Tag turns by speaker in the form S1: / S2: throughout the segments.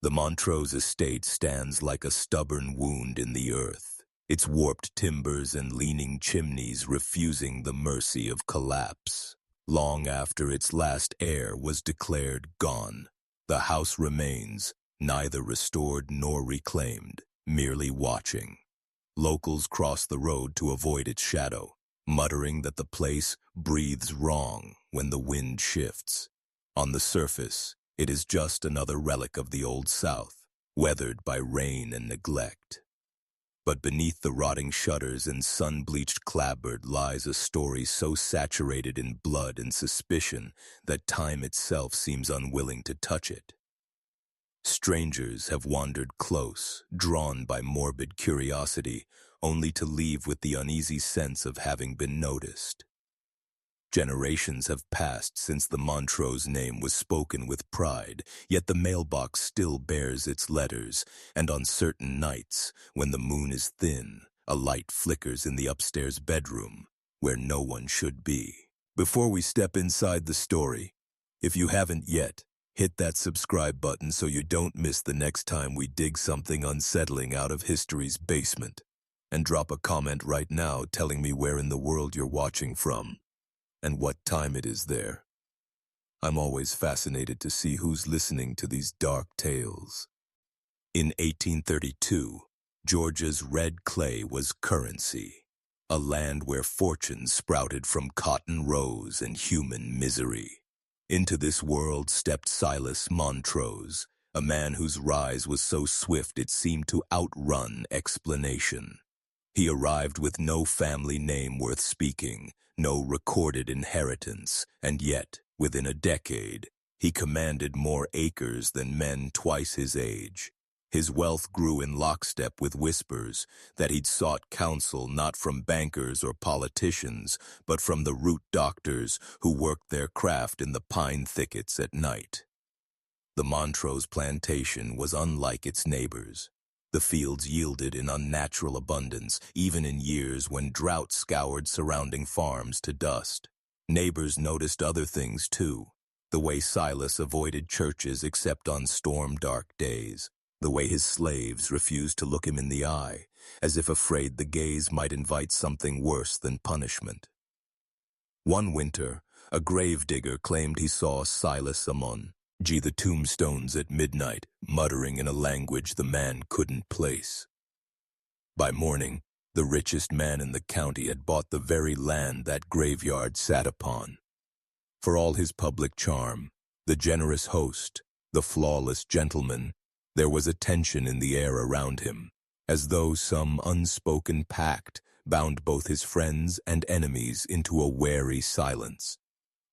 S1: The Montrose estate stands like a stubborn wound in the earth, its warped timbers and leaning chimneys refusing the mercy of collapse. Long after its last heir was declared gone, the house remains, neither restored nor reclaimed, merely watching. Locals cross the road to avoid its shadow, muttering that the place breathes wrong when the wind shifts. On the surface, it is just another relic of the Old South, weathered by rain and neglect. But beneath the rotting shutters and sun-bleached clapboard lies a story so saturated in blood and suspicion that time itself seems unwilling to touch it. Strangers have wandered close, drawn by morbid curiosity, only to leave with the uneasy sense of having been noticed. Generations have passed since the Montrose name was spoken with pride, yet the mailbox still bears its letters, and on certain nights, when the moon is thin, a light flickers in the upstairs bedroom, where no one should be. Before we step inside the story, if you haven't yet, hit that subscribe button so you don't miss the next time we dig something unsettling out of history's basement. And drop a comment right now telling me where in the world you're watching from, and what time it is there. I'm always fascinated to see who's listening to these dark tales. In 1832, Georgia's red clay was currency, a land where fortunes sprouted from cotton rows and human misery. Into this world stepped Silas Montrose, a man whose rise was so swift it seemed to outrun explanation. He arrived with no family name worth speaking, no recorded inheritance, and yet, within a decade, he commanded more acres than men twice his age. His wealth grew in lockstep with whispers that he'd sought counsel not from bankers or politicians, but from the root doctors who worked their craft in the pine thickets at night. The Montrose plantation was unlike its neighbors. The fields yielded in unnatural abundance, even in years when drought scoured surrounding farms to dust. Neighbors noticed other things too, the way Silas avoided churches except on storm-dark days, the way his slaves refused to look him in the eye, as if afraid the gaze might invite something worse than punishment. One winter, a gravedigger claimed he saw Silas among the tombstones at midnight, muttering in a language the man couldn't place. By morning, the richest man in the county had bought the very land that graveyard sat upon. For all his public charm, the generous host, the flawless gentleman, there was a tension in the air around him, as though some unspoken pact bound both his friends and enemies into a wary silence.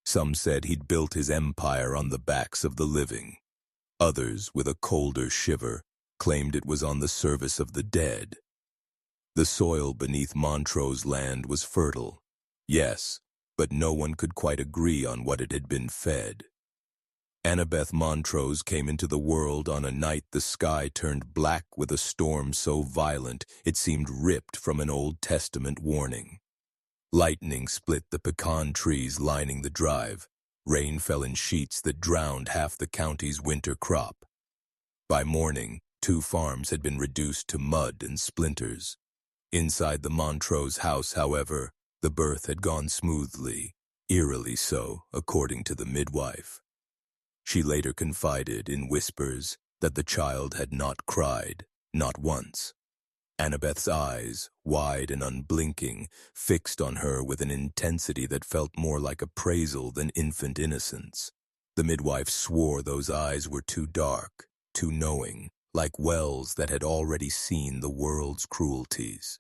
S1: Some said he'd built his empire on the backs of the living. Others, with a colder shiver, claimed it was on the service of the dead. The soil beneath Montrose land was fertile, yes, but no one could quite agree on what it had been fed. Annabeth Montrose came into the world on a night the sky turned black with a storm so violent it seemed ripped from an Old Testament warning. Lightning split the pecan trees lining the drive. Rain fell in sheets that drowned half the county's winter crop. By morning, 2 farms had been reduced to mud and splinters. Inside the Montrose house, however, the birth had gone smoothly, eerily so, according to the midwife. She later confided in whispers that the child had not cried, not once. Annabeth's eyes, wide and unblinking, fixed on her with an intensity that felt more like appraisal than infant innocence. The midwife swore those eyes were too dark, too knowing, like wells that had already seen the world's cruelties.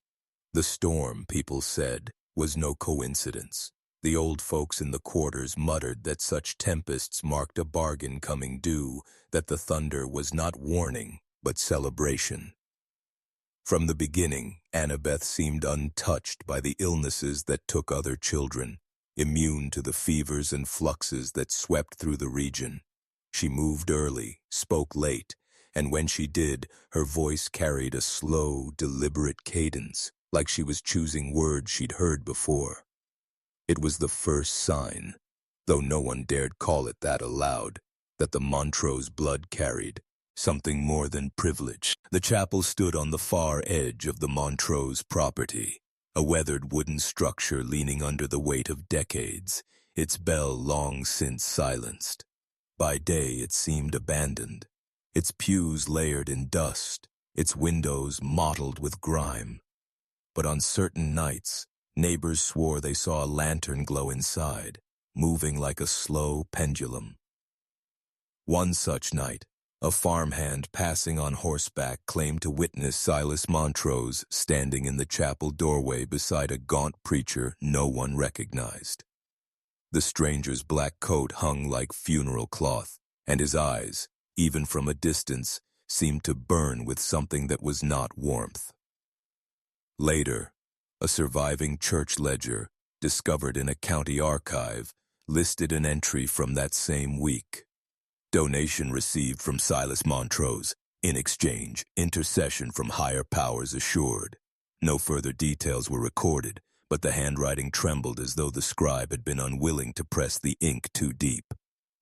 S1: The storm, people said, was no coincidence. The old folks in the quarters muttered that such tempests marked a bargain coming due, that the thunder was not warning, but celebration. From the beginning, Annabeth seemed untouched by the illnesses that took other children, immune to the fevers and fluxes that swept through the region. She moved early, spoke late, and when she did, her voice carried a slow, deliberate cadence, like she was choosing words she'd heard before. It was the first sign, though no one dared call it that aloud, that the Montrose blood carried, something more than privilege. The chapel stood on the far edge of the Montrose property, a weathered wooden structure leaning under the weight of decades, its bell long since silenced. By day it seemed abandoned, its pews layered in dust, its windows mottled with grime. But on certain nights, neighbors swore they saw a lantern glow inside, moving like a slow pendulum. One such night, a farmhand passing on horseback claimed to witness Silas Montrose standing in the chapel doorway beside a gaunt preacher no one recognized. The stranger's black coat hung like funeral cloth, and his eyes, even from a distance, seemed to burn with something that was not warmth. Later, a surviving church ledger, discovered in a county archive, listed an entry from that same week. Donation received from Silas Montrose. In exchange, intercession from higher powers assured. No further details were recorded, but the handwriting trembled as though the scribe had been unwilling to press the ink too deep.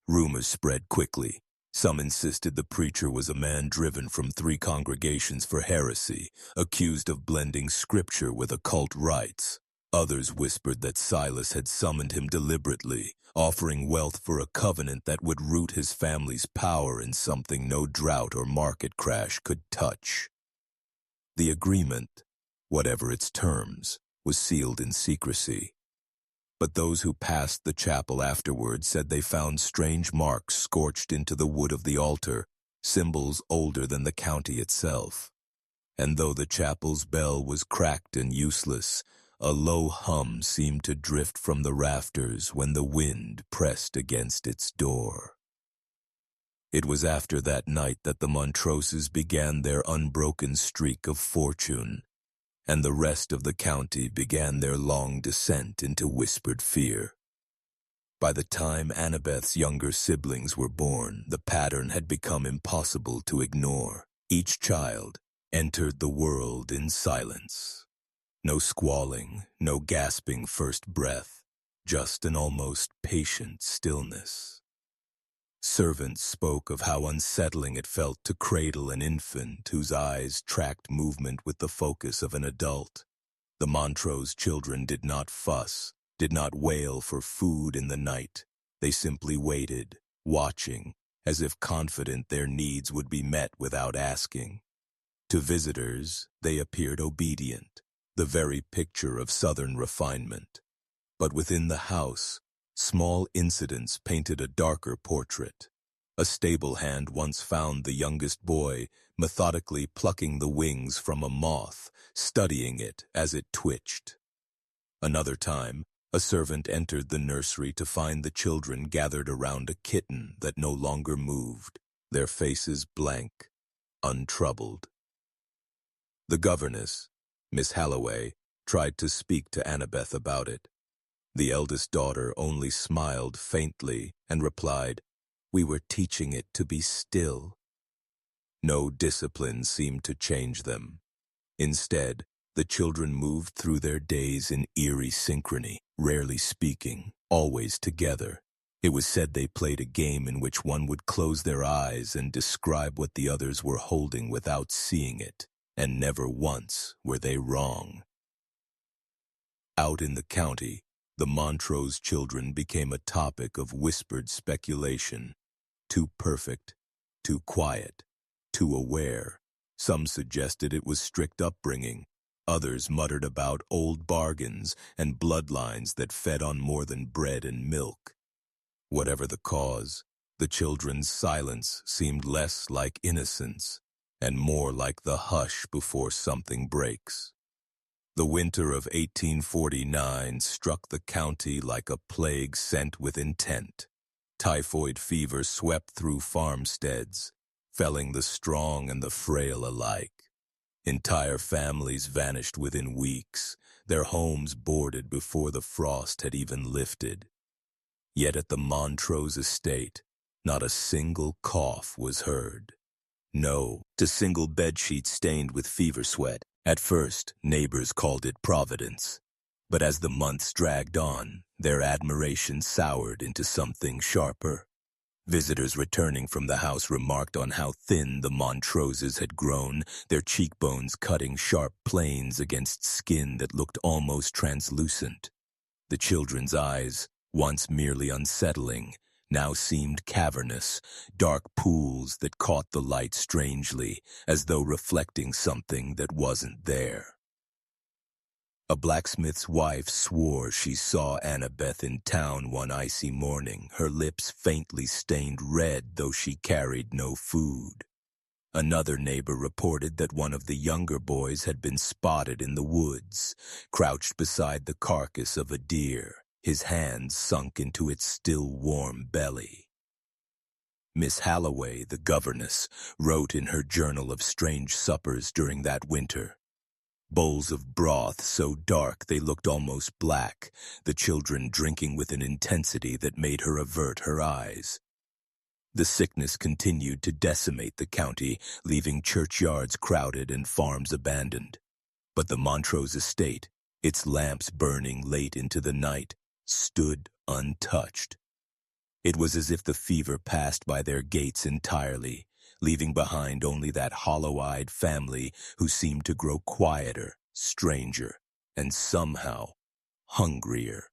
S1: Rumors spread quickly. Some insisted the preacher was a man driven from 3 congregations for heresy, accused of blending scripture with occult rites. Others whispered that Silas had summoned him deliberately, offering wealth for a covenant that would root his family's power in something no drought or market crash could touch. The agreement, whatever its terms, was sealed in secrecy. But those who passed the chapel afterward said they found strange marks scorched into the wood of the altar, symbols older than the county itself. And though the chapel's bell was cracked and useless, a low hum seemed to drift from the rafters when the wind pressed against its door. It was after that night that the Montroses began their unbroken streak of fortune, and the rest of the county began their long descent into whispered fear. By the time Annabeth's younger siblings were born, the pattern had become impossible to ignore. Each child entered the world in silence. No squalling, no gasping first breath, just an almost patient stillness. Servants spoke of how unsettling it felt to cradle an infant whose eyes tracked movement with the focus of an adult. The Montrose children did not fuss, did not wail for food in the night. They simply waited, watching, as if confident their needs would be met without asking. To visitors, they appeared obedient, the very picture of Southern refinement. But within the house, small incidents painted a darker portrait. A stable hand once found the youngest boy methodically plucking the wings from a moth, studying it as it twitched. Another time, a servant entered the nursery to find the children gathered around a kitten that no longer moved, their faces blank, untroubled. The governess, Miss Halloway, tried to speak to Annabeth about it. The eldest daughter only smiled faintly and replied, "We were teaching it to be still." No discipline seemed to change them. Instead, the children moved through their days in eerie synchrony, rarely speaking, always together. It was said they played a game in which one would close their eyes and describe what the others were holding without seeing it, and never once were they wrong. Out in the county, the Montrose children became a topic of whispered speculation. Too perfect, too quiet, too aware. Some suggested it was strict upbringing. Others muttered about old bargains and bloodlines that fed on more than bread and milk. Whatever the cause, the children's silence seemed less like innocence and more like the hush before something breaks. The winter of 1849 struck the county like a plague sent with intent. Typhoid fever swept through farmsteads, felling the strong and the frail alike. Entire families vanished within weeks, their homes boarded before the frost had even lifted. Yet at the Montrose estate, not a single cough was heard. No, to single bedsheets stained with fever sweat. At first, neighbors called it Providence. But as the months dragged on, their admiration soured into something sharper. Visitors returning from the house remarked on how thin the Montroses had grown, their cheekbones cutting sharp planes against skin that looked almost translucent. The children's eyes, once merely unsettling, now seemed cavernous, dark pools that caught the light strangely, as though reflecting something that wasn't there. A blacksmith's wife swore she saw Annabeth in town one icy morning, her lips faintly stained red though she carried no food. Another neighbor reported that one of the younger boys had been spotted in the woods, crouched beside the carcass of a deer, his hands sunk into its still warm belly. Miss Halloway, the governess, wrote in her journal of strange suppers during that winter. Bowls of broth so dark they looked almost black, the children drinking with an intensity that made her avert her eyes. The sickness continued to decimate the county, leaving churchyards crowded and farms abandoned. But the Montrose estate, its lamps burning late into the night, stood untouched. It was as if the fever passed by their gates entirely, leaving behind only that hollow-eyed family who seemed to grow quieter, stranger, and somehow hungrier.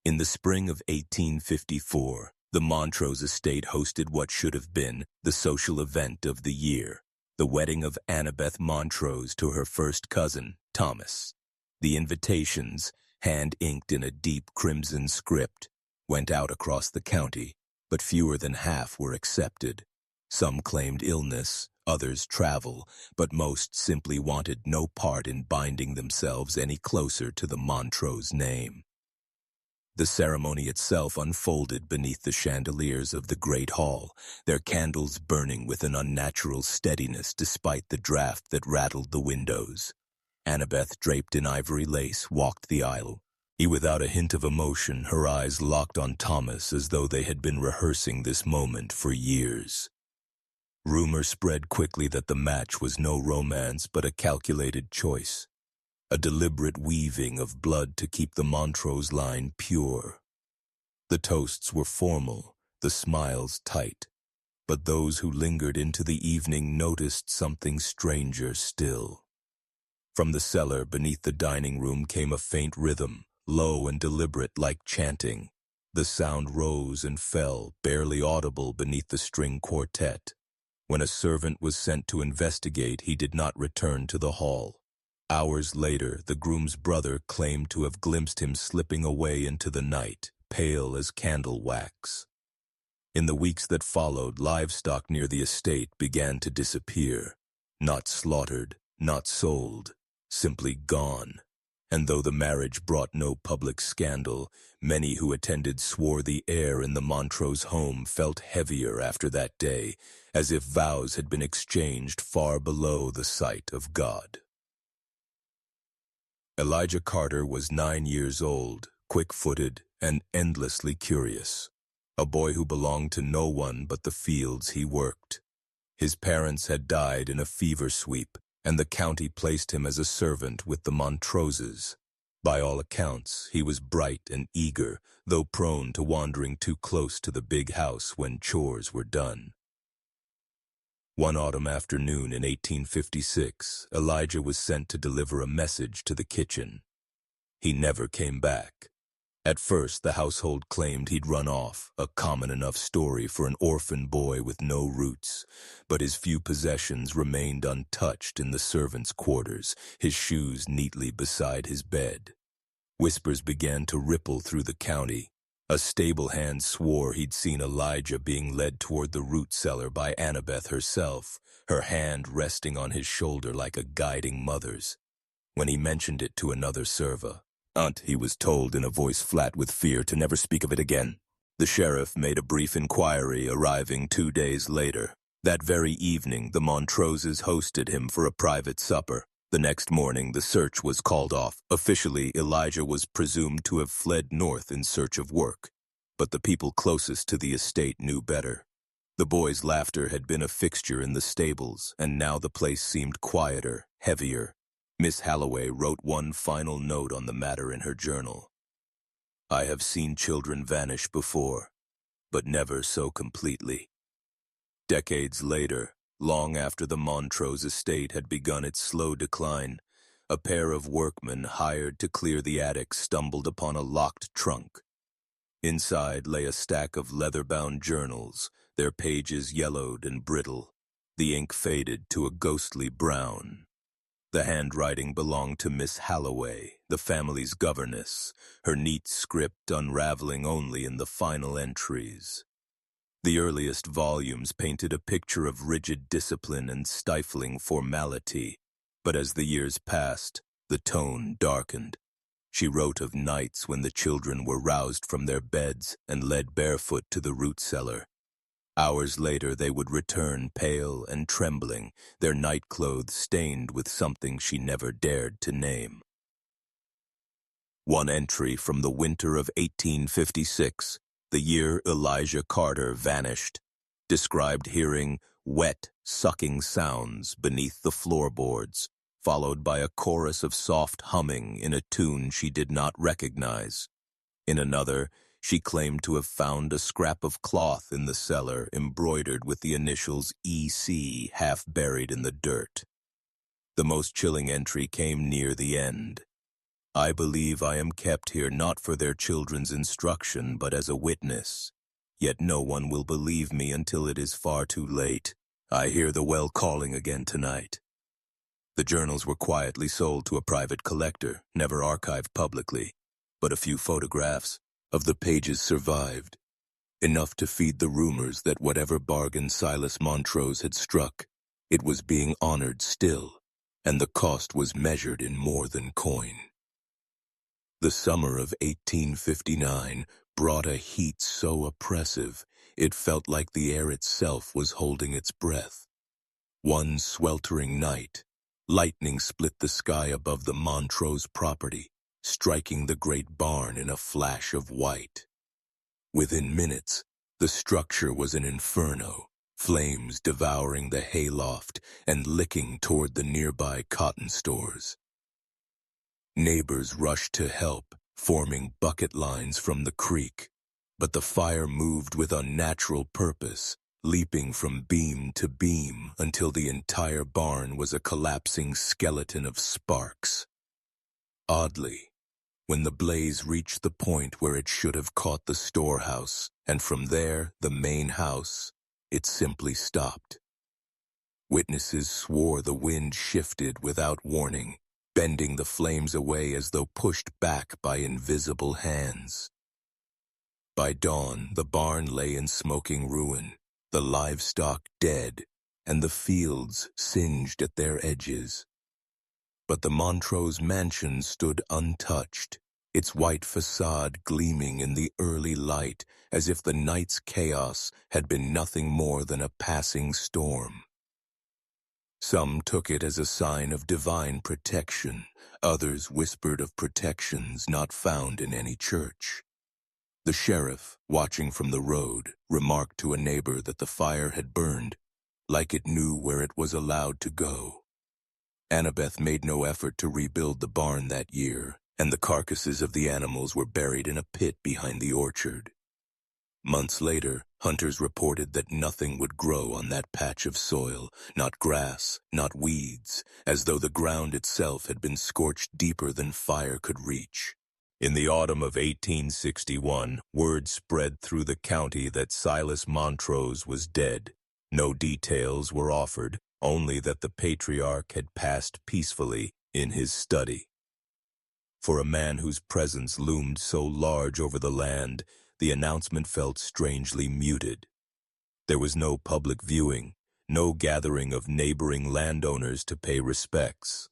S1: In the spring of 1854, the Montrose estate hosted what should have been the social event of the year, the wedding of Annabeth Montrose to her first cousin, Thomas. The invitations, hand-inked in a deep crimson script, went out across the county, but fewer than half were accepted. Some claimed illness, others travel, but most simply wanted no part in binding themselves any closer to the Montrose name. The ceremony itself unfolded beneath the chandeliers of the great hall, their candles burning with an unnatural steadiness despite the draught that rattled the windows. Annabeth, draped in ivory lace, walked the aisle. Without a hint of emotion, her eyes locked on Thomas as though they had been rehearsing this moment for years. Rumor spread quickly that the match was no romance but a calculated choice, a deliberate weaving of blood to keep the Montrose line pure. The toasts were formal, the smiles tight, but those who lingered into the evening noticed something stranger still. From the cellar beneath the dining room came a faint rhythm, low and deliberate like chanting. The sound rose and fell, barely audible beneath the string quartet. When a servant was sent to investigate, he did not return to the hall. Hours later, the groom's brother claimed to have glimpsed him slipping away into the night, pale as candle wax. In the weeks that followed, livestock near the estate began to disappear. Not slaughtered, not sold, simply gone. And though the marriage brought no public scandal, many who attended swore the air in the Montrose home felt heavier after that day, as if vows had been exchanged far below the sight of God. Elijah Carter was 9 years old, quick-footed, and endlessly curious. A boy who belonged to no one but the fields he worked. His parents had died in a fever sweep, and the county placed him as a servant with the Montroses. By all accounts, he was bright and eager, though prone to wandering too close to the big house when chores were done. One autumn afternoon in 1856, Elijah was sent to deliver a message to the kitchen. He never came back. At first, the household claimed he'd run off, a common enough story for an orphan boy with no roots. But his few possessions remained untouched in the servants' quarters, his shoes neatly beside his bed. Whispers began to ripple through the county. A stable hand swore he'd seen Elijah being led toward the root cellar by Annabeth herself, her hand resting on his shoulder like a guiding mother's. When he mentioned it to another serva, "Aunt," he was told in a voice flat with fear, to never speak of it again. The sheriff made a brief inquiry, arriving 2 days later. That very evening, the Montroses hosted him for a private supper. The next morning, the search was called off. Officially, Elijah was presumed to have fled north in search of work. But the people closest to the estate knew better. The boy's laughter had been a fixture in the stables, and now the place seemed quieter, heavier. Miss Halloway wrote one final note on the matter in her journal. "I have seen children vanish before, but never so completely. Decades later, long after the Montrose estate had begun its slow decline, a pair of workmen hired to clear the attic stumbled upon a locked trunk. Inside lay a stack of leather-bound journals, their pages yellowed and brittle, the ink faded to a ghostly brown. The handwriting belonged to Miss Halloway, the family's governess, her neat script unraveling only in the final entries. The earliest volumes painted a picture of rigid discipline and stifling formality, but as the years passed, the tone darkened. She wrote of nights when the children were roused from their beds and led barefoot to the root cellar. Hours later they would return pale and trembling, their nightclothes stained with something she never dared to name. One entry from the winter of 1856, the year Elijah Carter vanished, described hearing wet, sucking sounds beneath the floorboards, followed by a chorus of soft humming in a tune she did not recognize. In another, she claimed to have found a scrap of cloth in the cellar embroidered with the initials EC half buried in the dirt. The most chilling entry came near the end. I believe I am kept here not for their children's instruction but as a witness. Yet no one will believe me until it is far too late. I hear the well calling again tonight. The journals were quietly sold to a private collector, never archived publicly, but a few photographs of the pages survived, enough to feed the rumors that whatever bargain Silas Montrose had struck, it was being honored still, and the cost was measured in more than coin. The summer of 1859 brought a heat so oppressive it felt like the air itself was holding its breath. One sweltering night, lightning split the sky above the Montrose property, striking the great barn in a flash of white. Within minutes, the structure was an inferno, flames devouring the hayloft and licking toward the nearby cotton stores. Neighbors rushed to help, forming bucket lines from the creek, but the fire moved with unnatural purpose, leaping from beam to beam until the entire barn was a collapsing skeleton of sparks. Oddly, when the blaze reached the point where it should have caught the storehouse, and from there the main house, it simply stopped. Witnesses swore the wind shifted without warning, bending the flames away as though pushed back by invisible hands. By dawn, the barn lay in smoking ruin, the livestock dead, and the fields singed at their edges. But the Montrose mansion stood untouched, its white facade gleaming in the early light as if the night's chaos had been nothing more than a passing storm. Some took it as a sign of divine protection, others whispered of protections not found in any church. The sheriff, watching from the road, remarked to a neighbor that the fire had burned, like it knew where it was allowed to go. Annabeth made no effort to rebuild the barn that year, and the carcasses of the animals were buried in a pit behind the orchard. Months later, hunters reported that nothing would grow on that patch of soil, not grass, not weeds, as though the ground itself had been scorched deeper than fire could reach. In the autumn of 1861, word spread through the county that Silas Montrose was dead. No details were offered, only that the patriarch had passed peacefully in his study. For a man whose presence loomed so large over the land, the announcement felt strangely muted. There was no public viewing, no gathering of neighboring landowners to pay respects.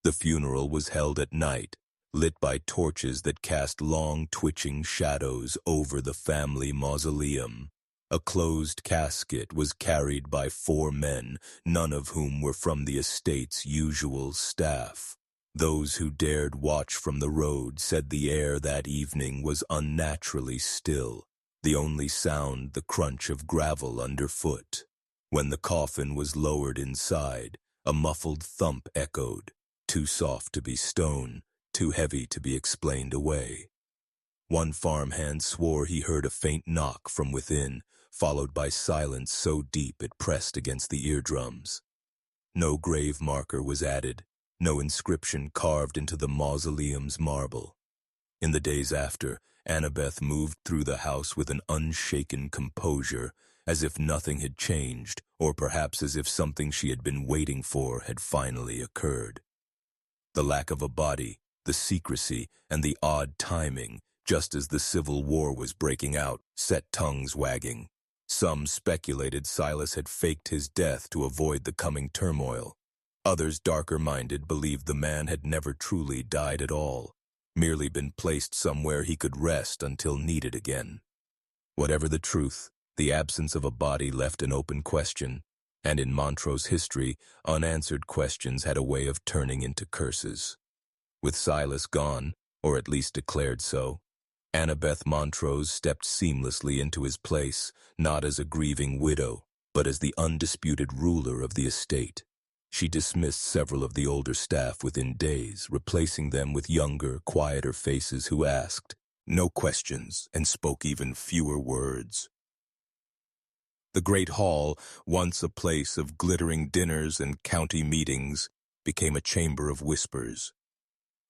S1: The funeral was held at night, lit by torches that cast long twitching shadows over the family mausoleum. A closed casket was carried by 4 men, none of whom were from the estate's usual staff. Those who dared watch from the road said the air that evening was unnaturally still, the only sound the crunch of gravel underfoot. When the coffin was lowered inside, a muffled thump echoed, too soft to be stone, too heavy to be explained away. One farmhand swore he heard a faint knock from within, followed by silence so deep it pressed against the eardrums. No grave marker was added, no inscription carved into the mausoleum's marble. In the days after, Annabeth moved through the house with an unshaken composure, as if nothing had changed, or perhaps as if something she had been waiting for had finally occurred. The lack of a body, the secrecy, and the odd timing, just as the Civil War was breaking out, set tongues wagging. Some speculated Silas had faked his death to avoid the coming turmoil. Others, darker-minded, believed the man had never truly died at all, merely been placed somewhere he could rest until needed again. Whatever the truth, the absence of a body left an open question, and in Montrose history, unanswered questions had a way of turning into curses. With Silas gone, or at least declared so, Annabeth Montrose stepped seamlessly into his place, not as a grieving widow, but as the undisputed ruler of the estate. She dismissed several of the older staff within days, replacing them with younger, quieter faces who asked no questions and spoke even fewer words. The great hall, once a place of glittering dinners and county meetings, became a chamber of whispers.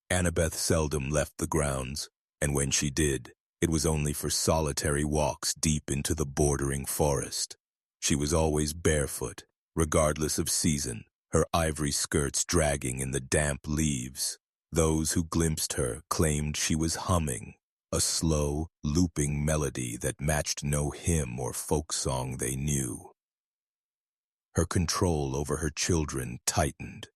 S1: Annabeth seldom left the grounds, and when she did, it was only for solitary walks deep into the bordering forest. She was always barefoot, regardless of season, her ivory skirts dragging in the damp leaves. Those who glimpsed her claimed she was humming, a slow, looping melody that matched no hymn or folk song they knew. Her control over her children tightened.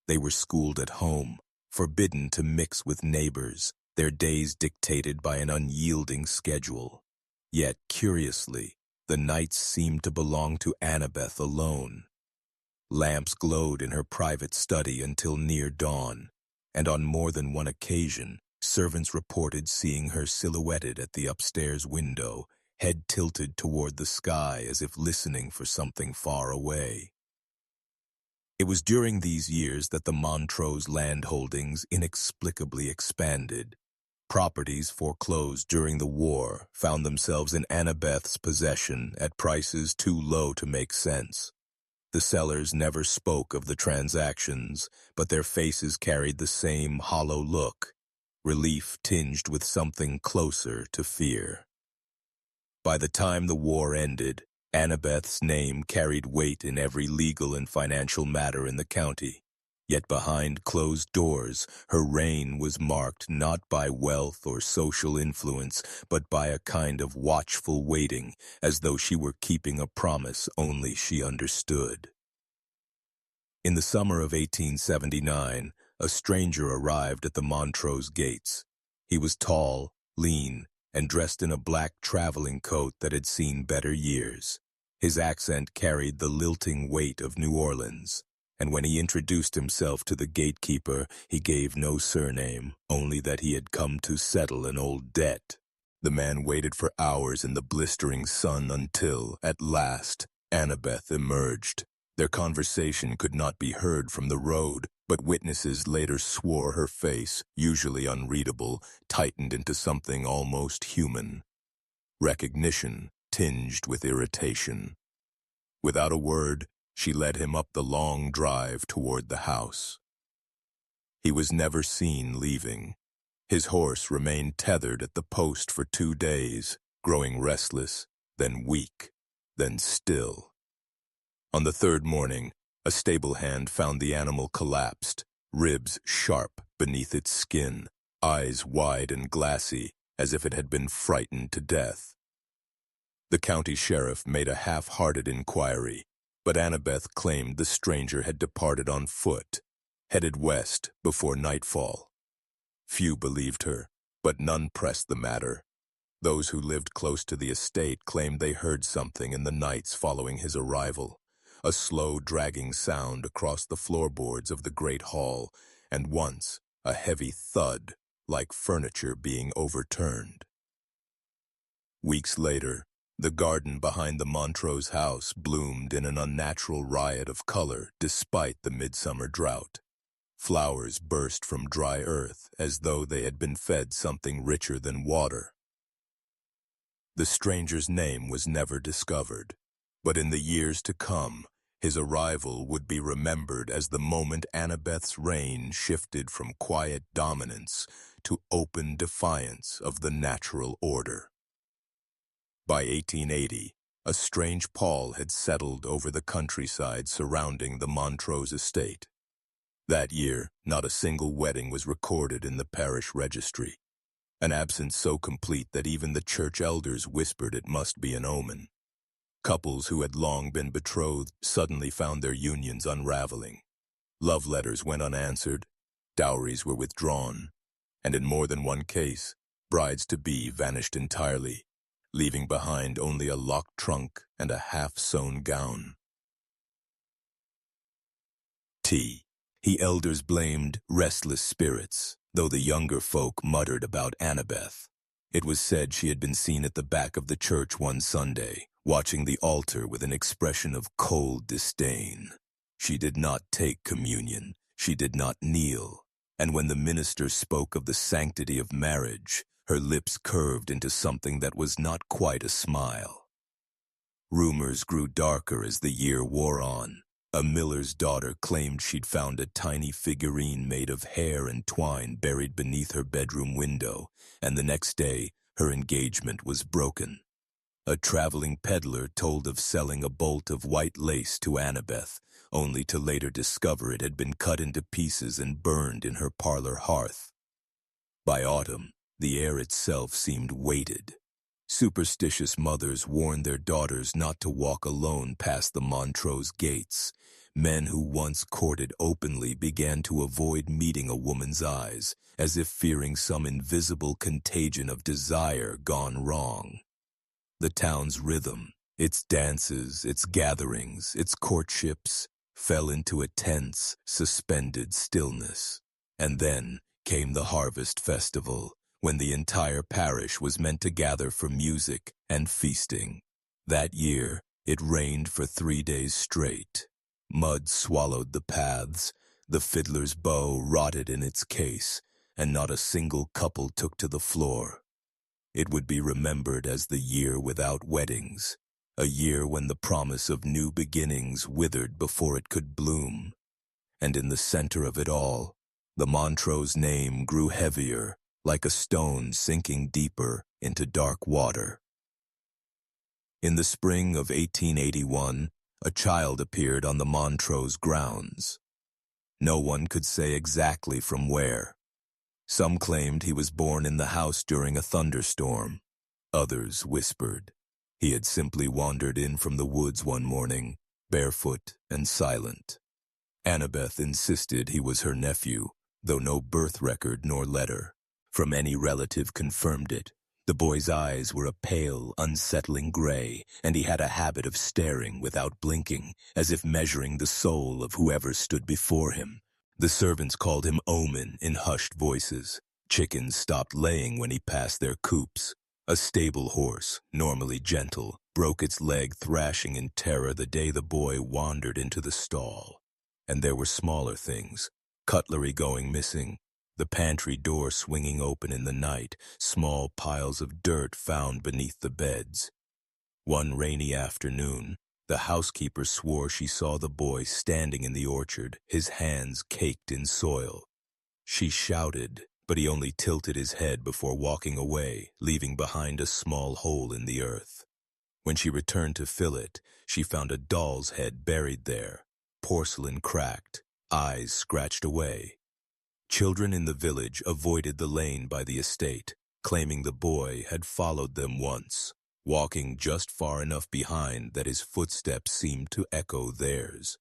S1: They were schooled at home, forbidden to mix with neighbors, their days dictated by an unyielding schedule. Yet, curiously, the nights seemed to belong to Annabeth alone. Lamps glowed in her private study until near dawn, and on more than one occasion, servants reported seeing her silhouetted at the upstairs window, head tilted toward the sky as if listening for something far away. It was during these years that the Montrose landholdings inexplicably expanded. Properties foreclosed during the war found themselves in Annabeth's possession at prices too low to make sense. The sellers never spoke of the transactions, but their faces carried the same hollow look, relief tinged with something closer to fear. By the time the war ended, Annabeth's name carried weight in every legal and financial matter in the county. Yet behind closed doors, her reign was marked not by wealth or social influence, but by a kind of watchful waiting, as though she were keeping a promise only she understood. In the summer of 1879, a stranger arrived at the Montrose gates. He was tall, lean, and dressed in a black traveling coat that had seen better years. His accent carried the lilting weight of New Orleans, and when he introduced himself to the gatekeeper, he gave no surname, only that he had come to settle an old debt. The man waited for hours in the blistering sun until, at last, Annabeth emerged. Their conversation could not be heard from the road, but witnesses later swore her face, usually unreadable, tightened into something almost human. Recognition tinged with irritation. Without a word, she led him up the long drive toward the house. He was never seen leaving. His horse remained tethered at the post for 2 days, growing restless, then weak, then still. On the 3rd morning, a stable hand found the animal collapsed, ribs sharp beneath its skin, eyes wide and glassy, as if it had been frightened to death. The county sheriff made a half-hearted inquiry, but Annabeth claimed the stranger had departed on foot, headed west before nightfall. Few believed her, but none pressed the matter. Those who lived close to the estate claimed they heard something in the nights following his arrival, a slow dragging sound across the floorboards of the great hall, and once a heavy thud, like furniture being overturned. Weeks later, the garden behind the Montrose house bloomed in an unnatural riot of color despite the midsummer drought. Flowers burst from dry earth as though they had been fed something richer than water. The stranger's name was never discovered, but in the years to come, his arrival would be remembered as the moment Annabeth's reign shifted from quiet dominance to open defiance of the natural order. By 1880, a strange pall had settled over the countryside surrounding the Montrose estate. That year, not a single wedding was recorded in the parish registry, an absence so complete that even the church elders whispered it must be an omen. Couples who had long been betrothed suddenly found their unions unraveling. Love letters went unanswered, dowries were withdrawn, and in more than one case, brides-to-be vanished entirely, leaving behind only a locked trunk and a half-sewn gown. He elders blamed restless spirits, though the younger folk muttered about Annabeth. It was said she had been seen at the back of the church one Sunday, watching the altar with an expression of cold disdain. She did not take communion, she did not kneel, and when the minister spoke of the sanctity of marriage, her lips curved into something that was not quite a smile. Rumors grew darker as the year wore on. A miller's daughter claimed she'd found a tiny figurine made of hair and twine buried beneath her bedroom window, and the next day, her engagement was broken. A traveling peddler told of selling a bolt of white lace to Annabeth, only to later discover it had been cut into pieces and burned in her parlor hearth. By autumn, the air itself seemed weighted. Superstitious mothers warned their daughters not to walk alone past the Montrose gates. Men who once courted openly began to avoid meeting a woman's eyes, as if fearing some invisible contagion of desire gone wrong. The town's rhythm, its dances, its gatherings, its courtships, fell into a tense, suspended stillness. And then came the harvest festival, when the entire parish was meant to gather for music and feasting. That year, it rained for 3 days straight. Mud swallowed the paths, the fiddler's bow rotted in its case, and not a single couple took to the floor. It would be remembered as the year without weddings, a year when the promise of new beginnings withered before it could bloom. And in the center of it all, the Montrose name grew heavier, like a stone sinking deeper into dark water. In the spring of 1881, a child appeared on the Montrose grounds. No one could say exactly from where. Some claimed he was born in the house during a thunderstorm. Others whispered he had simply wandered in from the woods one morning, barefoot and silent. Annabeth insisted he was her nephew, though no birth record nor letter from any relative confirmed it. The boy's eyes were a pale, unsettling gray, and he had a habit of staring without blinking, as if measuring the soul of whoever stood before him. The servants called him Omen in hushed voices. Chickens stopped laying when he passed their coops. A stable horse, normally gentle, broke its leg thrashing in terror the day the boy wandered into the stall. And there were smaller things, cutlery going missing, the pantry door swinging open in the night, small piles of dirt found beneath the beds. One rainy afternoon, the housekeeper swore she saw the boy standing in the orchard, his hands caked in soil. She shouted, but he only tilted his head before walking away, leaving behind a small hole in the earth. When she returned to fill it, she found a doll's head buried there, porcelain cracked, eyes scratched away. Children in the village avoided the lane by the estate, claiming the boy had followed them once, walking just far enough behind that his footsteps seemed to echo theirs.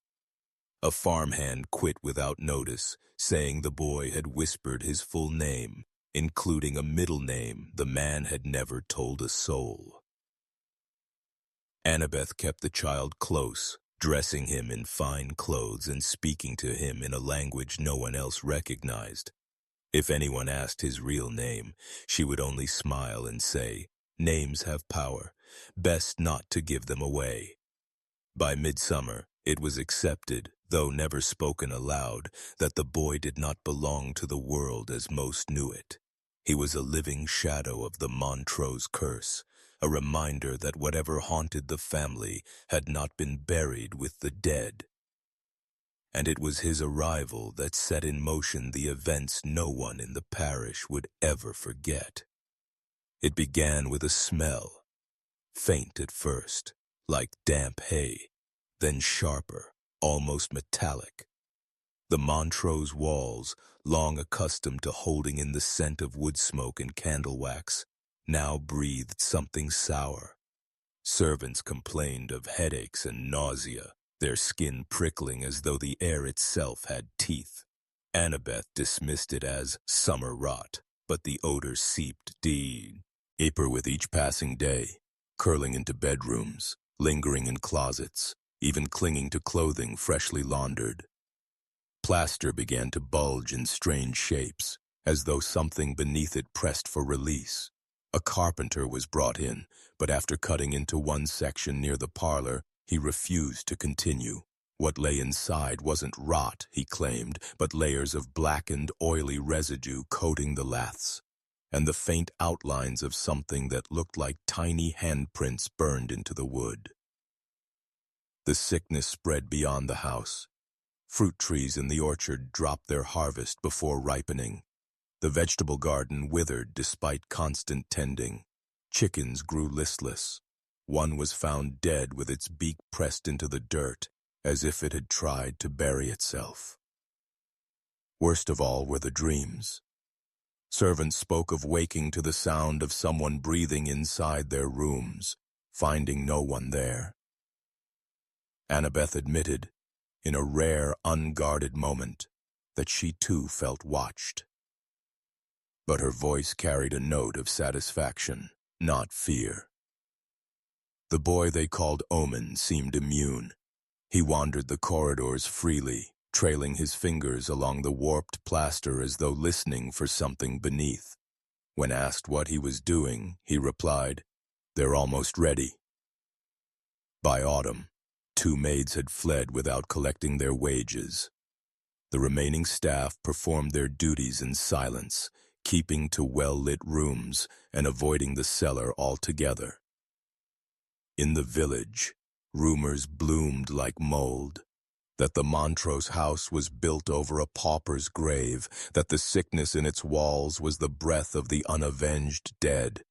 S1: A farmhand quit without notice, saying the boy had whispered his full name, including a middle name the man had never told a soul. Annabeth kept the child close, dressing him in fine clothes and speaking to him in a language no one else recognized. If anyone asked his real name, she would only smile and say, "Names have power, best not to give them away." By midsummer, it was accepted though never spoken aloud, that the boy did not belong to the world as most knew it. He was a living shadow of the Montrose curse, a reminder that whatever haunted the family had not been buried with the dead. And it was his arrival that set in motion the events no one in the parish would ever forget. It began with a smell, faint at first, like damp hay, then sharper, almost metallic. The Montrose walls, long accustomed to holding in the scent of wood smoke and candle wax, now breathed something sour. Servants complained of headaches and nausea, their skin prickling as though the air itself had teeth. Annabeth dismissed it as summer rot, but the odor seeped deeper with each passing day, curling into bedrooms, lingering in closets, even clinging to clothing freshly laundered. Plaster began to bulge in strange shapes, as though something beneath it pressed for release. A carpenter was brought in, but after cutting into one section near the parlor, he refused to continue. What lay inside wasn't rot, he claimed, but layers of blackened, oily residue coating the laths, and the faint outlines of something that looked like tiny handprints burned into the wood. The sickness spread beyond the house. Fruit trees in the orchard dropped their harvest before ripening. The vegetable garden withered despite constant tending. Chickens grew listless. One was found dead with its beak pressed into the dirt, as if it had tried to bury itself. Worst of all were the dreams. Servants spoke of waking to the sound of someone breathing inside their rooms, finding no one there. Annabeth admitted, in a rare, unguarded moment, that she too felt watched. But her voice carried a note of satisfaction, not fear. The boy they called Omen seemed immune. He wandered the corridors freely, trailing his fingers along the warped plaster as though listening for something beneath. When asked what he was doing, he replied, "They're almost ready." By autumn, 2 maids had fled without collecting their wages. The remaining staff performed their duties in silence, keeping to well-lit rooms and avoiding the cellar altogether. In the village, rumors bloomed like mold, that the Montrose house was built over a pauper's grave, that the sickness in its walls was the breath of the unavenged dead,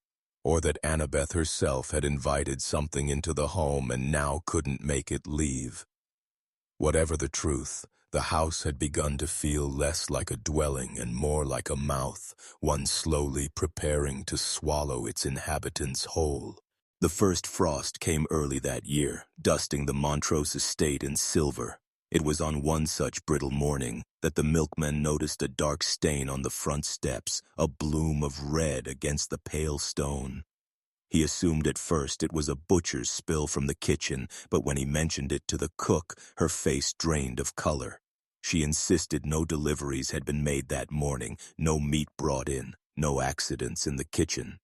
S1: or that Annabeth herself had invited something into the home and now couldn't make it leave. Whatever the truth, the house had begun to feel less like a dwelling and more like a mouth, one slowly preparing to swallow its inhabitants whole. The first frost came early that year, dusting the Montrose estate in silver. It was on one such brittle morning that the milkman noticed a dark stain on the front steps, a bloom of red against the pale stone. He assumed at first it was a butcher's spill from the kitchen, but when he mentioned it to the cook, her face drained of color. She insisted no deliveries had been made that morning, no meat brought in, no accidents in the kitchen.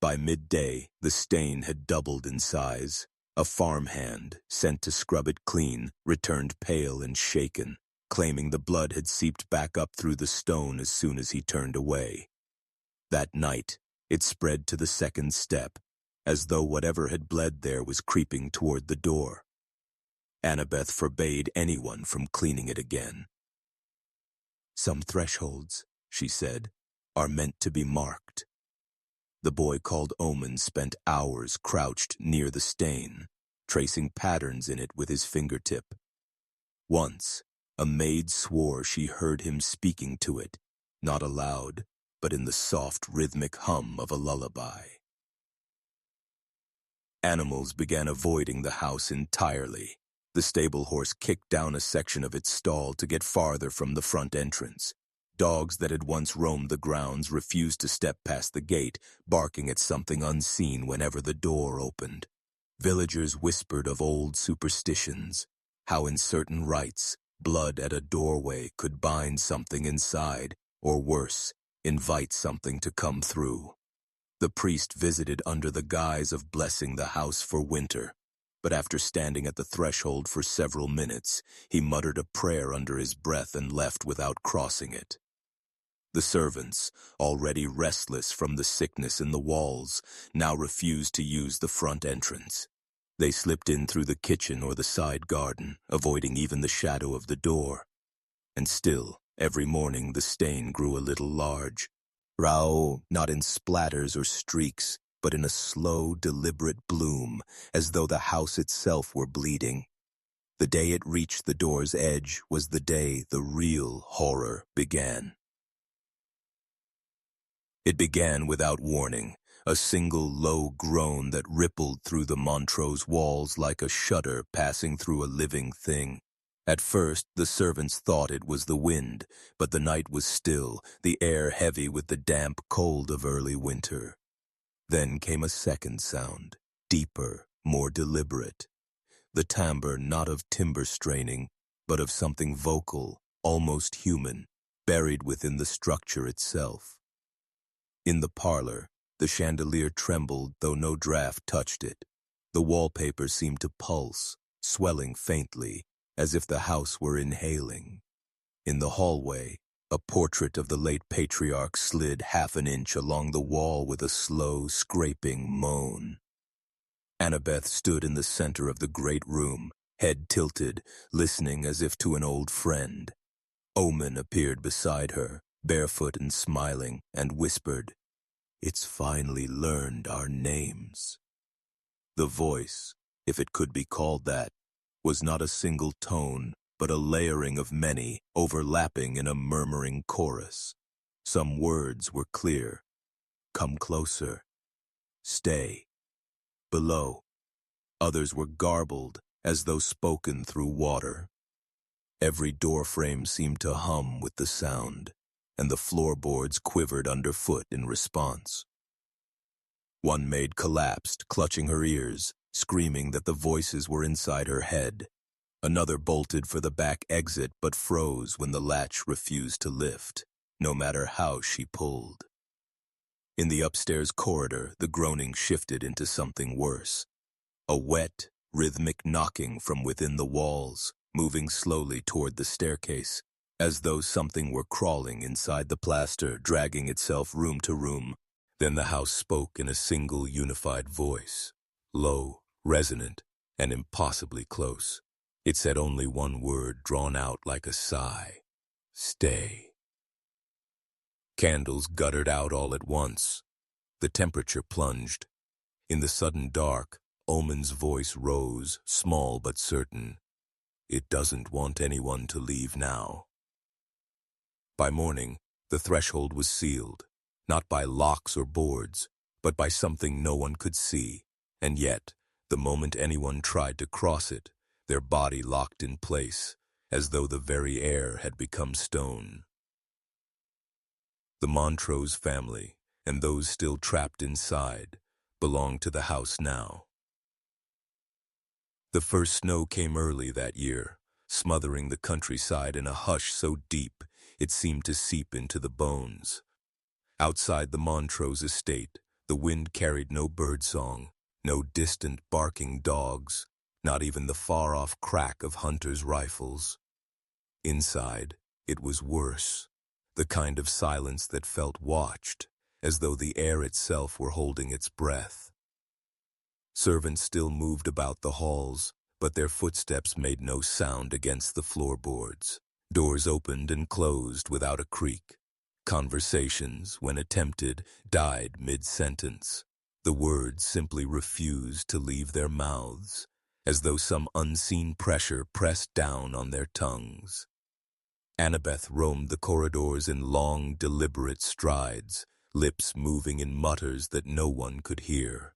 S1: By midday, the stain had doubled in size. A farmhand, sent to scrub it clean, returned pale and shaken, claiming the blood had seeped back up through the stone as soon as he turned away. That night, it spread to the second step, as though whatever had bled there was creeping toward the door. Annabeth forbade anyone from cleaning it again. "Some thresholds," she said, "are meant to be marked." The boy called Omen spent hours crouched near the stain, tracing patterns in it with his fingertip. Once, a maid swore she heard him speaking to it, not aloud, but in the soft rhythmic hum of a lullaby. Animals began avoiding the house entirely. The stable horse kicked down a section of its stall to get farther from the front entrance. Dogs that had once roamed the grounds refused to step past the gate, barking at something unseen whenever the door opened. Villagers whispered of old superstitions, how in certain rites, blood at a doorway could bind something inside, or worse, invite something to come through. The priest visited under the guise of blessing the house for winter. but after standing at the threshold for several minutes, he muttered a prayer under his breath and left without crossing it. The servants, already restless from the sickness in the walls, now refused to use the front entrance. They slipped in through the kitchen or the side garden, avoiding even the shadow of the door. And still, every morning the stain grew a little large. Rao, not in splatters or streaks, but in a slow, deliberate bloom, as though the house itself were bleeding. The day it reached the door's edge was the day the real horror began. It began without warning, a single low groan that rippled through the Montrose walls like a shudder passing through a living thing. At first, the servants thought it was the wind, but the night was still, the air heavy with the damp cold of early winter. Then came a second sound, deeper, more deliberate. The timbre not of timber straining, but of something vocal, almost human, buried within the structure itself. In the parlor, the chandelier trembled though no draught touched it. The wallpaper seemed to pulse, swelling faintly, as if the house were inhaling. In the hallway, a portrait of the late patriarch slid half an inch along the wall with a slow, scraping moan. Annabeth stood in the center of the great room, head tilted, listening as if to an old friend. Omen appeared beside her, barefoot and smiling, and whispered, "It's finally learned our names." The voice, if it could be called that, was not a single tone, but a layering of many, overlapping in a murmuring chorus. Some words were clear. "Come closer." "Stay." "Below." Others were garbled, as though spoken through water. Every doorframe seemed to hum with the sound, and the floorboards quivered underfoot in response. One maid collapsed, clutching her ears, screaming that the voices were inside her head. Another bolted for the back exit but froze when the latch refused to lift, no matter how she pulled. In the upstairs corridor, the groaning shifted into something worse. A wet, rhythmic knocking from within the walls, moving slowly toward the staircase, as though something were crawling inside the plaster, dragging itself room to room. Then the house spoke in a single unified voice, low, resonant, and impossibly close. It said only one word drawn out like a sigh: "Stay." Candles guttered out all at once. The temperature plunged. In the sudden dark, Omen's voice rose, small but certain. "It doesn't want anyone to leave now." By morning, the threshold was sealed, not by locks or boards, but by something no one could see, and yet, the moment anyone tried to cross it, their body locked in place, as though the very air had become stone. The Montrose family, and those still trapped inside, belonged to the house now. The first snow came early that year, smothering the countryside in a hush so deep it seemed to seep into the bones. Outside the Montrose estate, the wind carried no birdsong, no distant barking dogs, not even the far-off crack of hunters' rifles. Inside, it was worse, the kind of silence that felt watched, as though the air itself were holding its breath. Servants still moved about the halls, but their footsteps made no sound against the floorboards. Doors opened and closed without a creak. Conversations, when attempted, died mid-sentence. The words simply refused to leave their mouths, as though some unseen pressure pressed down on their tongues. Annabeth roamed the corridors in long, deliberate strides, lips moving in mutters that no one could hear.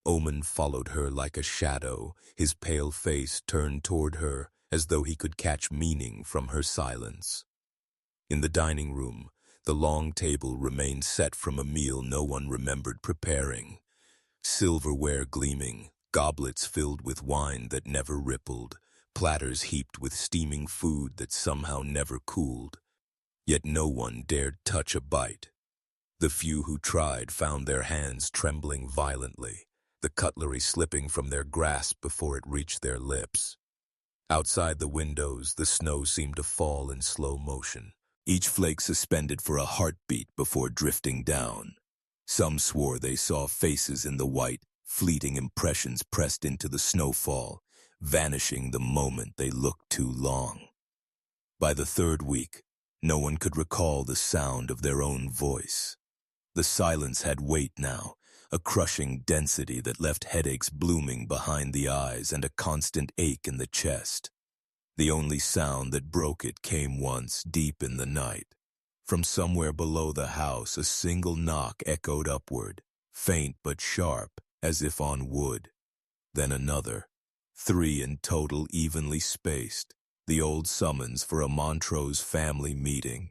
S1: Omen followed her like a shadow, his pale face turned toward her as though he could catch meaning from her silence. In the dining room, the long table remained set from a meal no one remembered preparing. Silverware gleaming, goblets filled with wine that never rippled, platters heaped with steaming food that somehow never cooled. Yet no one dared touch a bite. The few who tried found their hands trembling violently, the cutlery slipping from their grasp before it reached their lips. Outside the windows, the snow seemed to fall in slow motion, each flake suspended for a heartbeat before drifting down. Some swore they saw faces in the white, fleeting impressions pressed into the snowfall, vanishing the moment they looked too long. By the third week, no one could recall the sound of their own voice. The silence had weight now, a crushing density that left headaches blooming behind the eyes and a constant ache in the chest. The only sound that broke it came once, deep in the night. From somewhere below the house, a single knock echoed upward, faint but sharp, as if on wood. Then another, 3 in total, evenly spaced, the old summons for a Montrose family meeting.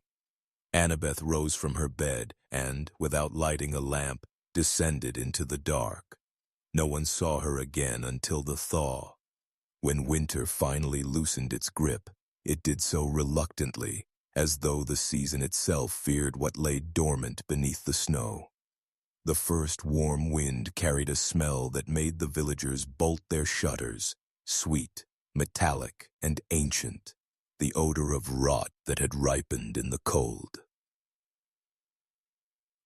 S1: Annabeth rose from her bed and, without lighting a lamp, descended into the dark. No one saw her again until the thaw. When winter finally loosened its grip, it did so reluctantly, as though the season itself feared what lay dormant beneath the snow. The first warm wind carried a smell that made the villagers bolt their shutters, sweet, metallic, and ancient, the odor of rot that had ripened in the cold.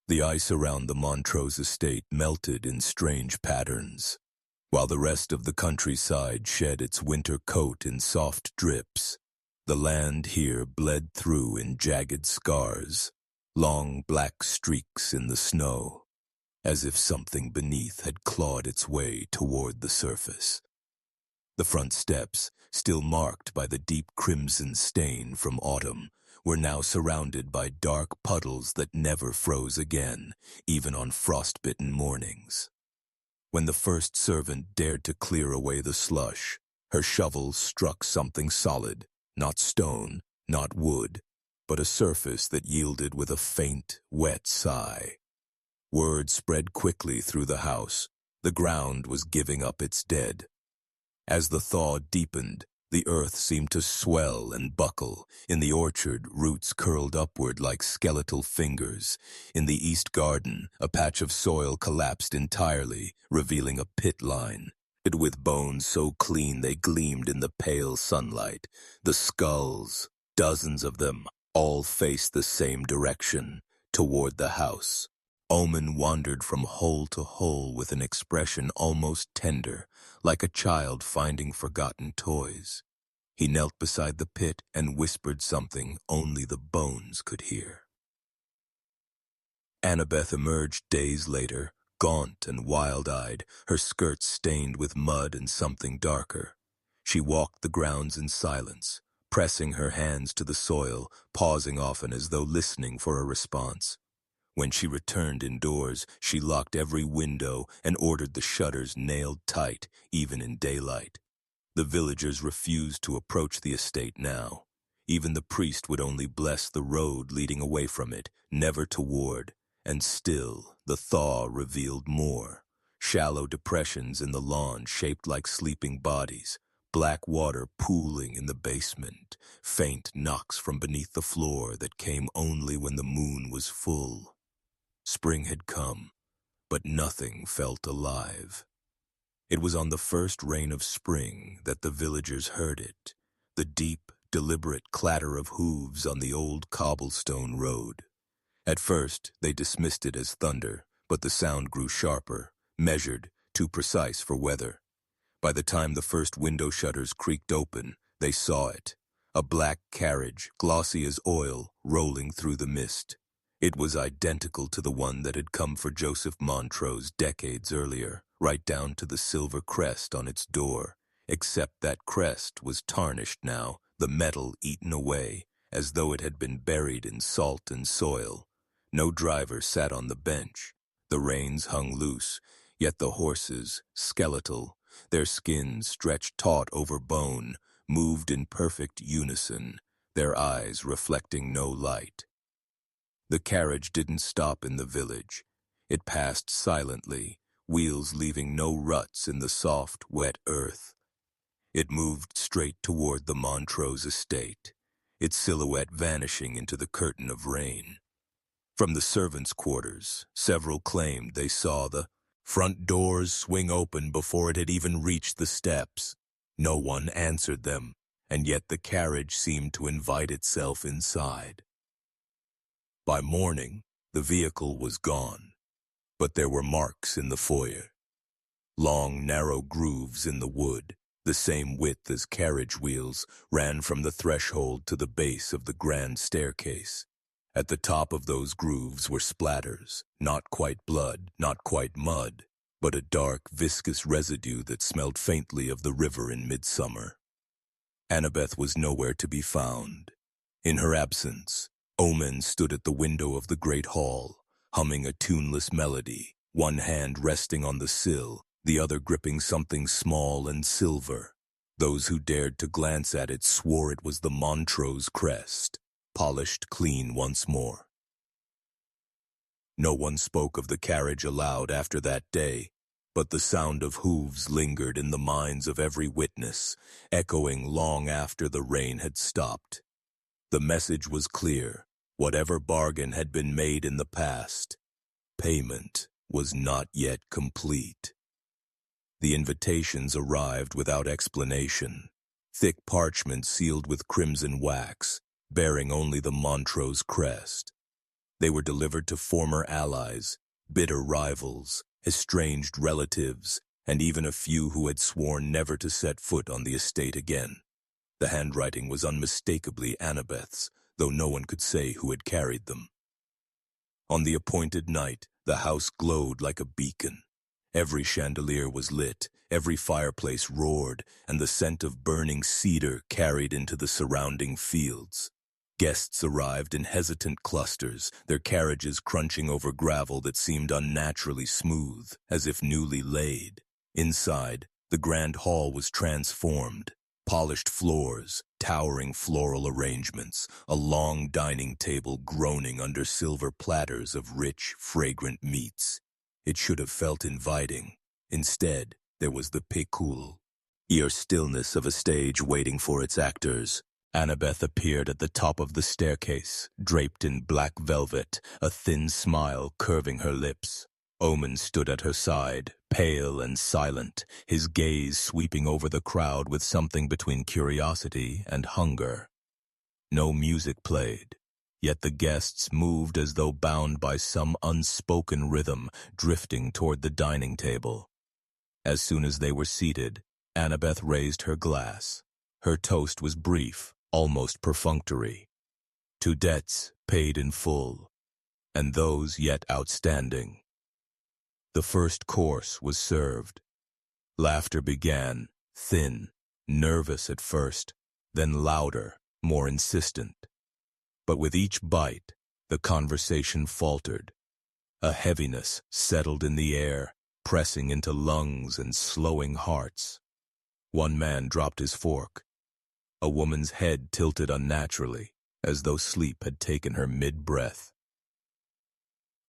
S1: The ice around the Montrose estate melted in strange patterns, while the rest of the countryside shed its winter coat in soft drips. The land here bled through in jagged scars, long black streaks in the snow, as if something beneath had clawed its way toward the surface. The front steps, still marked by the deep crimson stain from autumn, were now surrounded by dark puddles that never froze again, even on frostbitten mornings. When the first servant dared to clear away the slush, her shovel struck something solid, not stone, not wood, but a surface that yielded with a faint, wet sigh. Word spread quickly through the house. The ground was giving up its dead. As the thaw deepened, the earth seemed to swell and buckle. In the orchard, roots curled upward like skeletal fingers. In the east garden, a patch of soil collapsed entirely, revealing a pit line. With bones so clean they gleamed in the pale sunlight. The skulls, dozens of them, all faced the same direction, toward the house. Omen wandered from hole to hole with an expression almost tender, like a child finding forgotten toys. He knelt beside the pit and whispered something only the bones could hear. Annabeth emerged days later, gaunt and wild-eyed, her skirts stained with mud and something darker. She walked the grounds in silence, pressing her hands to the soil, pausing often as though listening for a response. When she returned indoors, she locked every window and ordered the shutters nailed tight, even in daylight. The villagers refused to approach the estate now. Even the priest would only bless the road leading away from it, never toward. And still, the thaw revealed more. Shallow depressions in the lawn shaped like sleeping bodies, black water pooling in the basement, faint knocks from beneath the floor that came only when the moon was full. Spring had come, but nothing felt alive. It was on the first rain of spring that the villagers heard it, the deep, deliberate clatter of hooves on the old cobblestone road. At first, they dismissed it as thunder, but the sound grew sharper, measured, too precise for weather. By the time the first window shutters creaked open, they saw it, a black carriage, glossy as oil, rolling through the mist. It was identical to the one that had come for Joseph Montrose decades earlier, right down to the silver crest on its door, except that crest was tarnished now, the metal eaten away, as though it had been buried in salt and soil. No driver sat on the bench. The reins hung loose, yet the horses, skeletal, their skins stretched taut over bone, moved in perfect unison, their eyes reflecting no light. The carriage didn't stop in the village. It passed silently, wheels leaving no ruts in the soft, wet earth. It moved straight toward the Montrose estate, its silhouette vanishing into the curtain of rain. From the servants' quarters, several claimed they saw the Front doors swing open before it had even reached the steps. No one answered them, and yet the carriage seemed to invite itself inside. By morning, the vehicle was gone, but there were marks in the foyer. Long, narrow grooves in the wood, the same width as carriage wheels, ran from the threshold to the base of the grand staircase. At the top of those grooves were splatters, not quite blood, not quite mud, but a dark, viscous residue that smelled faintly of the river in midsummer. Annabeth was nowhere to be found. In her absence, Omen stood at the window of the great hall, humming a tuneless melody, one hand resting on the sill, the other gripping something small and silver. Those who dared to glance at it swore it was the Montrose crest, polished clean once more. No one spoke of the carriage aloud after that day, but the sound of hooves lingered in the minds of every witness, echoing long after the rain had stopped. The message was clear. Whatever bargain had been made in the past, payment was not yet complete. The invitations arrived without explanation, thick parchment sealed with crimson wax, bearing only the Montrose crest. They were delivered to former allies, bitter rivals, estranged relatives, and even a few who had sworn never to set foot on the estate again. The handwriting was unmistakably Annabeth's, though no one could say who had carried them. On the appointed night, the house glowed like a beacon. Every chandelier was lit, every fireplace roared, and the scent of burning cedar carried into the surrounding fields. Guests arrived in hesitant clusters, their carriages crunching over gravel that seemed unnaturally smooth, as if newly laid. Inside, the grand hall was transformed. Polished floors, towering floral arrangements, a long dining table groaning under silver platters of rich, fragrant meats. It should have felt inviting. Instead, there was the pécule, ear stillness of a stage waiting for its actors. Annabeth appeared at the top of the staircase, draped in black velvet, a thin smile curving her lips. Omen stood at her side, pale and silent, his gaze sweeping over the crowd with something between curiosity and hunger. No music played, yet the guests moved as though bound by some unspoken rhythm, drifting toward the dining table. As soon as they were seated, Annabeth raised her glass. Her toast was brief, almost perfunctory. To debts paid in full, and those yet outstanding. The first course was served. Laughter began, thin, nervous at first, then louder, more insistent. But with each bite, the conversation faltered. A heaviness settled in the air, pressing into lungs and slowing hearts. One man dropped his fork. A woman's head tilted unnaturally, as though sleep had taken her mid-breath.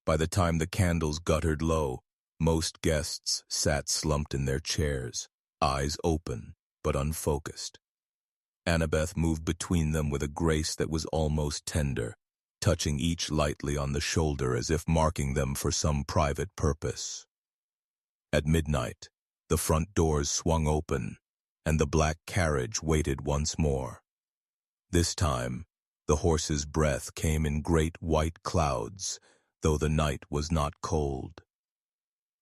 S1: By the time the candles guttered low, most guests sat slumped in their chairs, eyes open but unfocused. Annabeth moved between them with a grace that was almost tender, touching each lightly on the shoulder as if marking them for some private purpose. At midnight, the front doors swung open, and the black carriage waited once more. This time, the horse's breath came in great white clouds, though the night was not cold.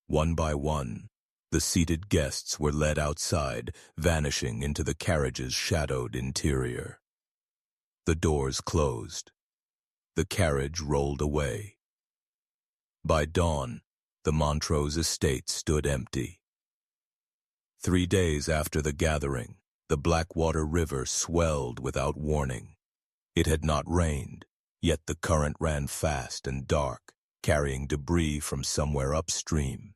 S1: One by one, the seated guests were led outside, vanishing into the carriage's shadowed interior. The doors closed. The carriage rolled away. By dawn, the Montrose estate stood empty. 3 days after the gathering, the Blackwater River swelled without warning. It had not rained, yet the current ran fast and dark, carrying debris from somewhere upstream.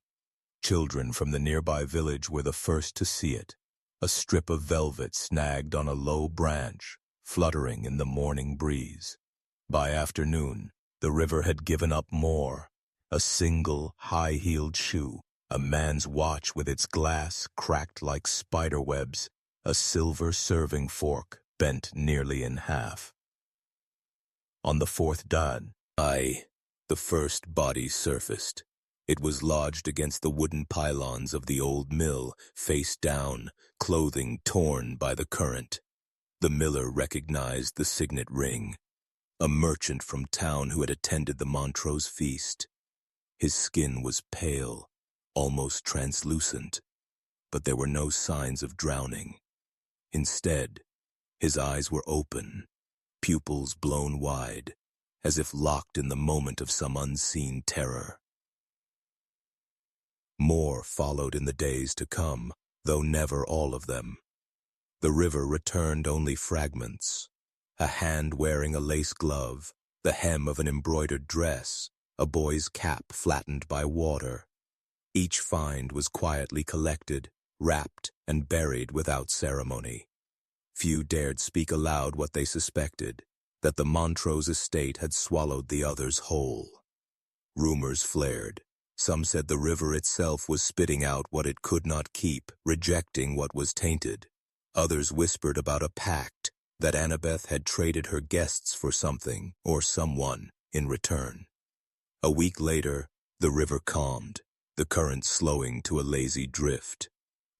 S1: Children from the nearby village were the first to see it, a strip of velvet snagged on a low branch, fluttering in the morning breeze. By afternoon, the river had given up more. A single high-heeled shoe, a man's watch with its glass cracked like spider webs, a silver serving fork bent nearly in half. On the fourth dawn, the first body surfaced. It was lodged against the wooden pylons of the old mill, face down, clothing torn by the current. The miller recognized the signet ring, a merchant from town who had attended the Montrose feast. His skin was pale, almost translucent, but there were no signs of drowning. Instead, his eyes were open, pupils blown wide, as if locked in the moment of some unseen terror. More followed in the days to come, though never all of them. The river returned only fragments: a hand wearing a lace glove, the hem of an embroidered dress, a boy's cap flattened by water. Each find was quietly collected, wrapped, and buried without ceremony. Few dared speak aloud what they suspected, that the Montrose estate had swallowed the others whole. Rumors flared. Some said the river itself was spitting out what it could not keep, rejecting what was tainted. Others whispered about a pact, that Annabeth had traded her guests for something or someone in return. A week later, the river calmed, the current slowing to a lazy drift.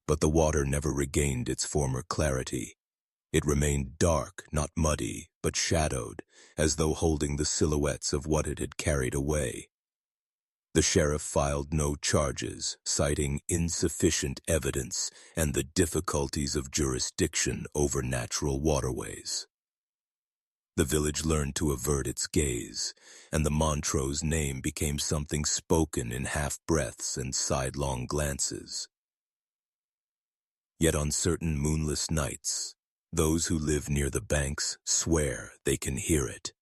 S1: But the water never regained its former clarity. It remained dark, not muddy, but shadowed, as though holding the silhouettes of what it had carried away. The sheriff filed no charges, citing insufficient evidence and the difficulties of jurisdiction over natural waterways. The village learned to avert its gaze, and the Montrose name became something spoken in half-breaths and sidelong glances. Yet on certain moonless nights, those who live near the banks swear they can hear it,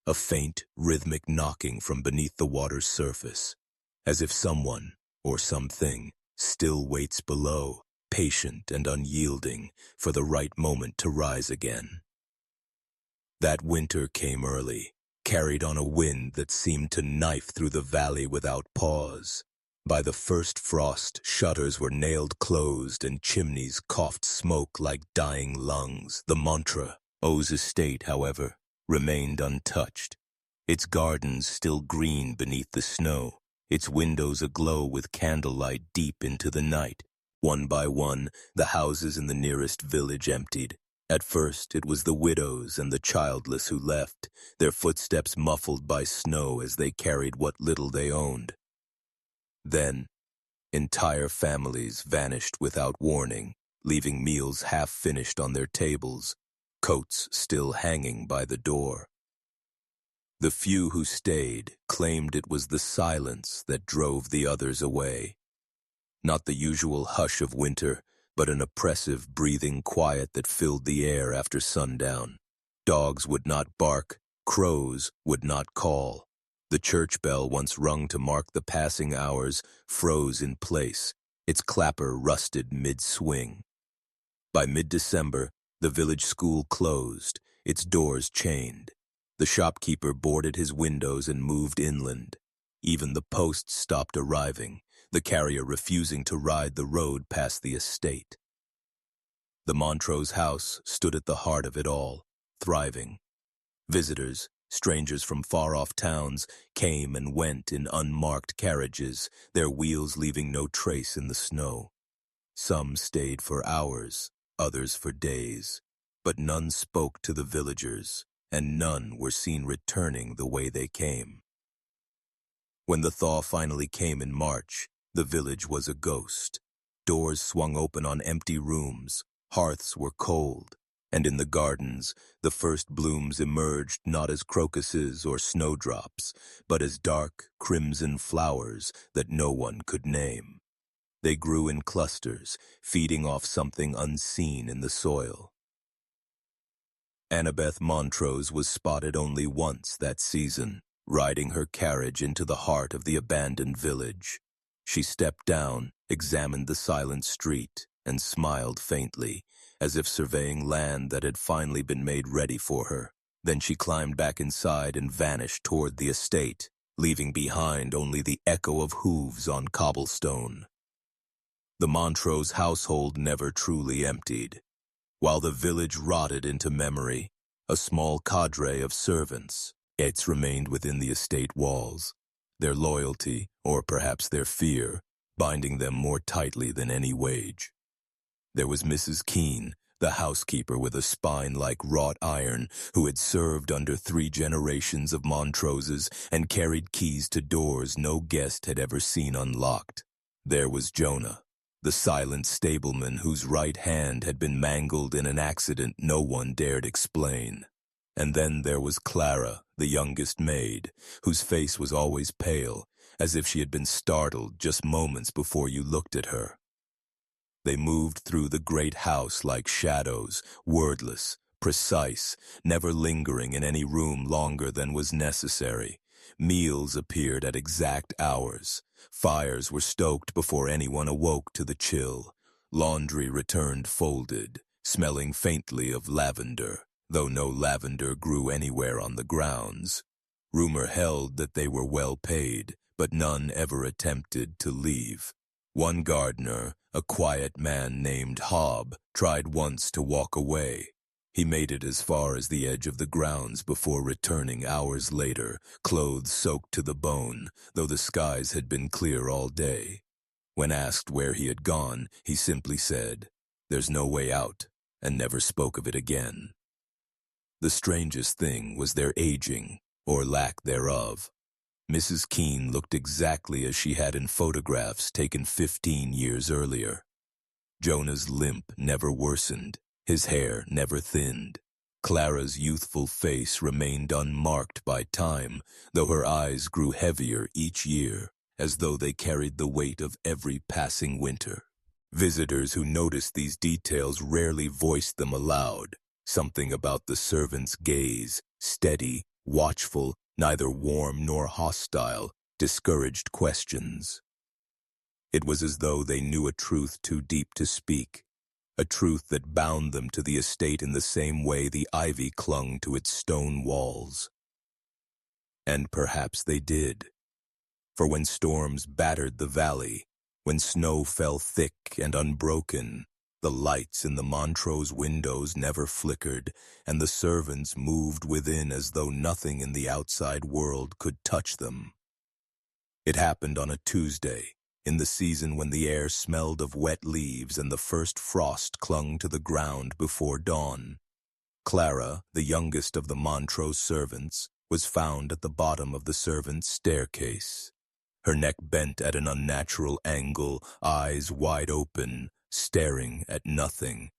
S1: a faint, rhythmic knocking from beneath the water's surface, as if someone, or something, still waits below, patient and unyielding, for the right moment to rise again. That winter came early, carried on a wind that seemed to knife through the valley without pause. By the first frost, shutters were nailed closed and chimneys coughed smoke like dying lungs. The Montroses estate, however, remained untouched, its gardens still green beneath the snow, its windows aglow with candlelight deep into the night. One by one, the houses in the nearest village emptied. At first, it was the widows and the childless who left, their footsteps muffled by snow as they carried what little they owned. Then, entire families vanished without warning, leaving meals half-finished on their tables, coats still hanging by the door. The few who stayed claimed it was the silence that drove the others away. Not the usual hush of winter, but an oppressive, breathing quiet that filled the air after sundown. Dogs would not bark, crows would not call. The church bell, once rung to mark the passing hours, froze in place, its clapper rusted mid-swing. By mid-December, the village school closed, its doors chained. The shopkeeper boarded his windows and moved inland. Even the post stopped arriving, the carrier refusing to ride the road past the estate. The Montrose house stood at the heart of it all, thriving. Visitors, strangers from far-off towns, came and went in unmarked carriages, their wheels leaving no trace in the snow. Some stayed for hours, others for days, but none spoke to the villagers, and none were seen returning the way they came. When the thaw finally came in March, the village was a ghost. Doors swung open on empty rooms, hearths were cold, and in the gardens, the first blooms emerged not as crocuses or snowdrops, but as dark, crimson flowers that no one could name. They grew in clusters, feeding off something unseen in the soil. Annabeth Montrose was spotted only once that season, riding her carriage into the heart of the abandoned village. She stepped down, examined the silent street, and smiled faintly, as if surveying land that had finally been made ready for her. Then she climbed back inside and vanished toward the estate, leaving behind only the echo of hooves on cobblestone. The Montrose household never truly emptied. While the village rotted into memory, a small cadre of servants, remained within the estate walls. Their loyalty, or perhaps their fear, binding them more tightly than any wage. There was Mrs. Keene, the housekeeper with a spine like wrought iron, who had served under 3 generations of Montroses and carried keys to doors no guest had ever seen unlocked. There was Jonah, the silent stableman whose right hand had been mangled in an accident no one dared explain. And then there was Clara, the youngest maid, whose face was always pale, as if she had been startled just moments before you looked at her. They moved through the great house like shadows, wordless, precise, never lingering in any room longer than was necessary. Meals appeared at exact hours. Fires were stoked before anyone awoke to the chill. Laundry returned folded, smelling faintly of lavender, though no lavender grew anywhere on the grounds. Rumor held that they were well paid, but none ever attempted to leave. One gardener, a quiet man named Hobb, tried once to walk away. He made it as far as the edge of the grounds before returning hours later, clothes soaked to the bone, though the skies had been clear all day. When asked where he had gone, he simply said, "There's no way out," and never spoke of it again. The strangest thing was their aging, or lack thereof. Mrs. Keene looked exactly as she had in photographs taken 15 years earlier. Jonah's limp never worsened, his hair never thinned. Clara's youthful face remained unmarked by time, though her eyes grew heavier each year, as though they carried the weight of every passing winter. Visitors who noticed these details rarely voiced them aloud. Something about the servant's gaze, steady, watchful, neither warm nor hostile, discouraged questions. It was as though they knew a truth too deep to speak, a truth that bound them to the estate in the same way the ivy clung to its stone walls. And perhaps they did. For when storms battered the valley, when snow fell thick and unbroken, the lights in the Montrose windows never flickered, and the servants moved within as though nothing in the outside world could touch them. It happened on a Tuesday, in the season when the air smelled of wet leaves and the first frost clung to the ground before dawn. Clara, the youngest of the Montrose servants, was found at the bottom of the servants' staircase. Her neck bent at an unnatural angle, eyes wide open, staring at nothing.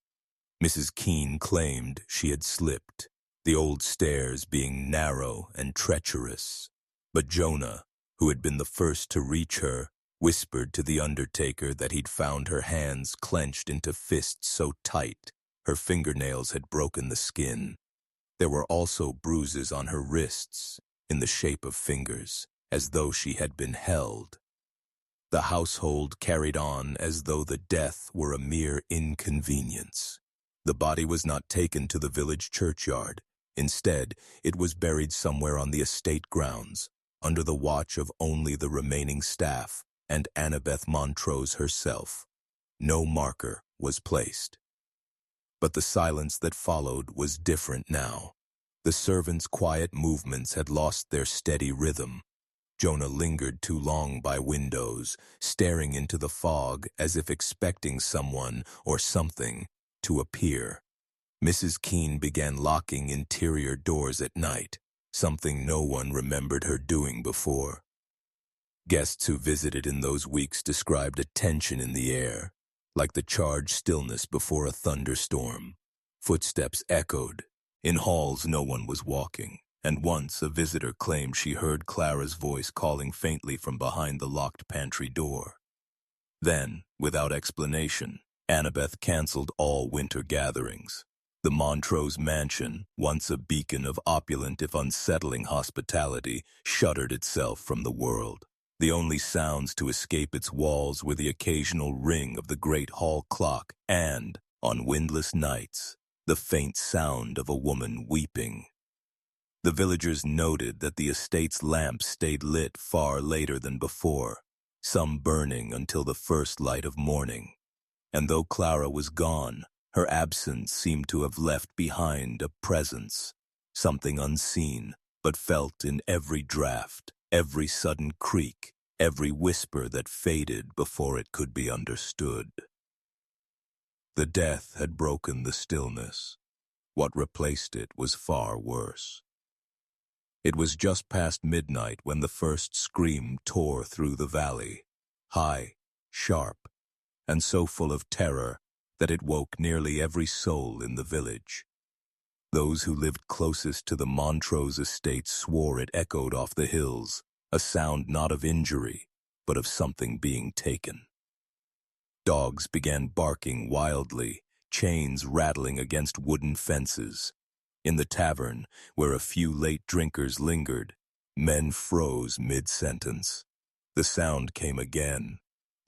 S1: Mrs. Keene claimed she had slipped, the old stairs being narrow and treacherous. But Jonah, who had been the first to reach her, whispered to the undertaker that he'd found her hands clenched into fists so tight her fingernails had broken the skin. There were also bruises on her wrists, in the shape of fingers, as though she had been held. The household carried on as though the death were a mere inconvenience. The body was not taken to the village churchyard. Instead, it was buried somewhere on the estate grounds, under the watch of only the remaining staff and Annabeth Montrose herself. No marker was placed. But the silence that followed was different now. The servants' quiet movements had lost their steady rhythm. Jonah lingered too long by windows, staring into the fog as if expecting someone or something to appear. Mrs. Keene began locking interior doors at night, something no one remembered her doing before. Guests who visited in those weeks described a tension in the air, like the charged stillness before a thunderstorm. Footsteps echoed. In halls no one was walking. And once a visitor claimed she heard Clara's voice calling faintly from behind the locked pantry door. Then, without explanation, Annabeth canceled all winter gatherings. The Montrose mansion, once a beacon of opulent if unsettling hospitality, shuttered itself from the world. The only sounds to escape its walls were the occasional ring of the great hall clock and, on windless nights, the faint sound of a woman weeping. The villagers noted that the estate's lamps stayed lit far later than before, some burning until the first light of morning. And though Clara was gone, her absence seemed to have left behind a presence, something unseen, but felt in every draft, every sudden creak, every whisper that faded before it could be understood. The death had broken the stillness. What replaced it was far worse. It was just past midnight when the first scream tore through the valley, high, sharp, and so full of terror that it woke nearly every soul in the village. Those who lived closest to the Montrose estate swore it echoed off the hills, a sound not of injury, but of something being taken. Dogs began barking wildly, chains rattling against wooden fences. In the tavern, where a few late drinkers lingered, men froze mid-sentence. The sound came again,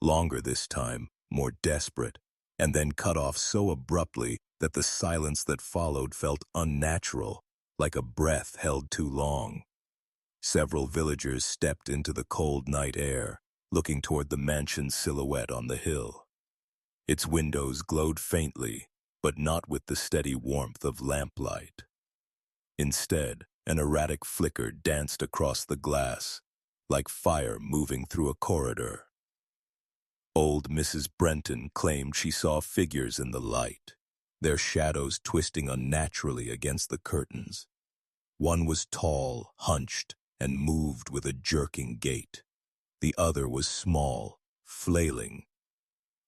S1: longer this time, more desperate, and then cut off so abruptly that the silence that followed felt unnatural, like a breath held too long. Several villagers stepped into the cold night air, looking toward the mansion's silhouette on the hill. Its windows glowed faintly, but not with the steady warmth of lamplight. Instead, an erratic flicker danced across the glass, like fire moving through a corridor. Old Mrs. Brenton claimed she saw figures in the light, their shadows twisting unnaturally against the curtains. One was tall, hunched, and moved with a jerking gait. The other was small, flailing.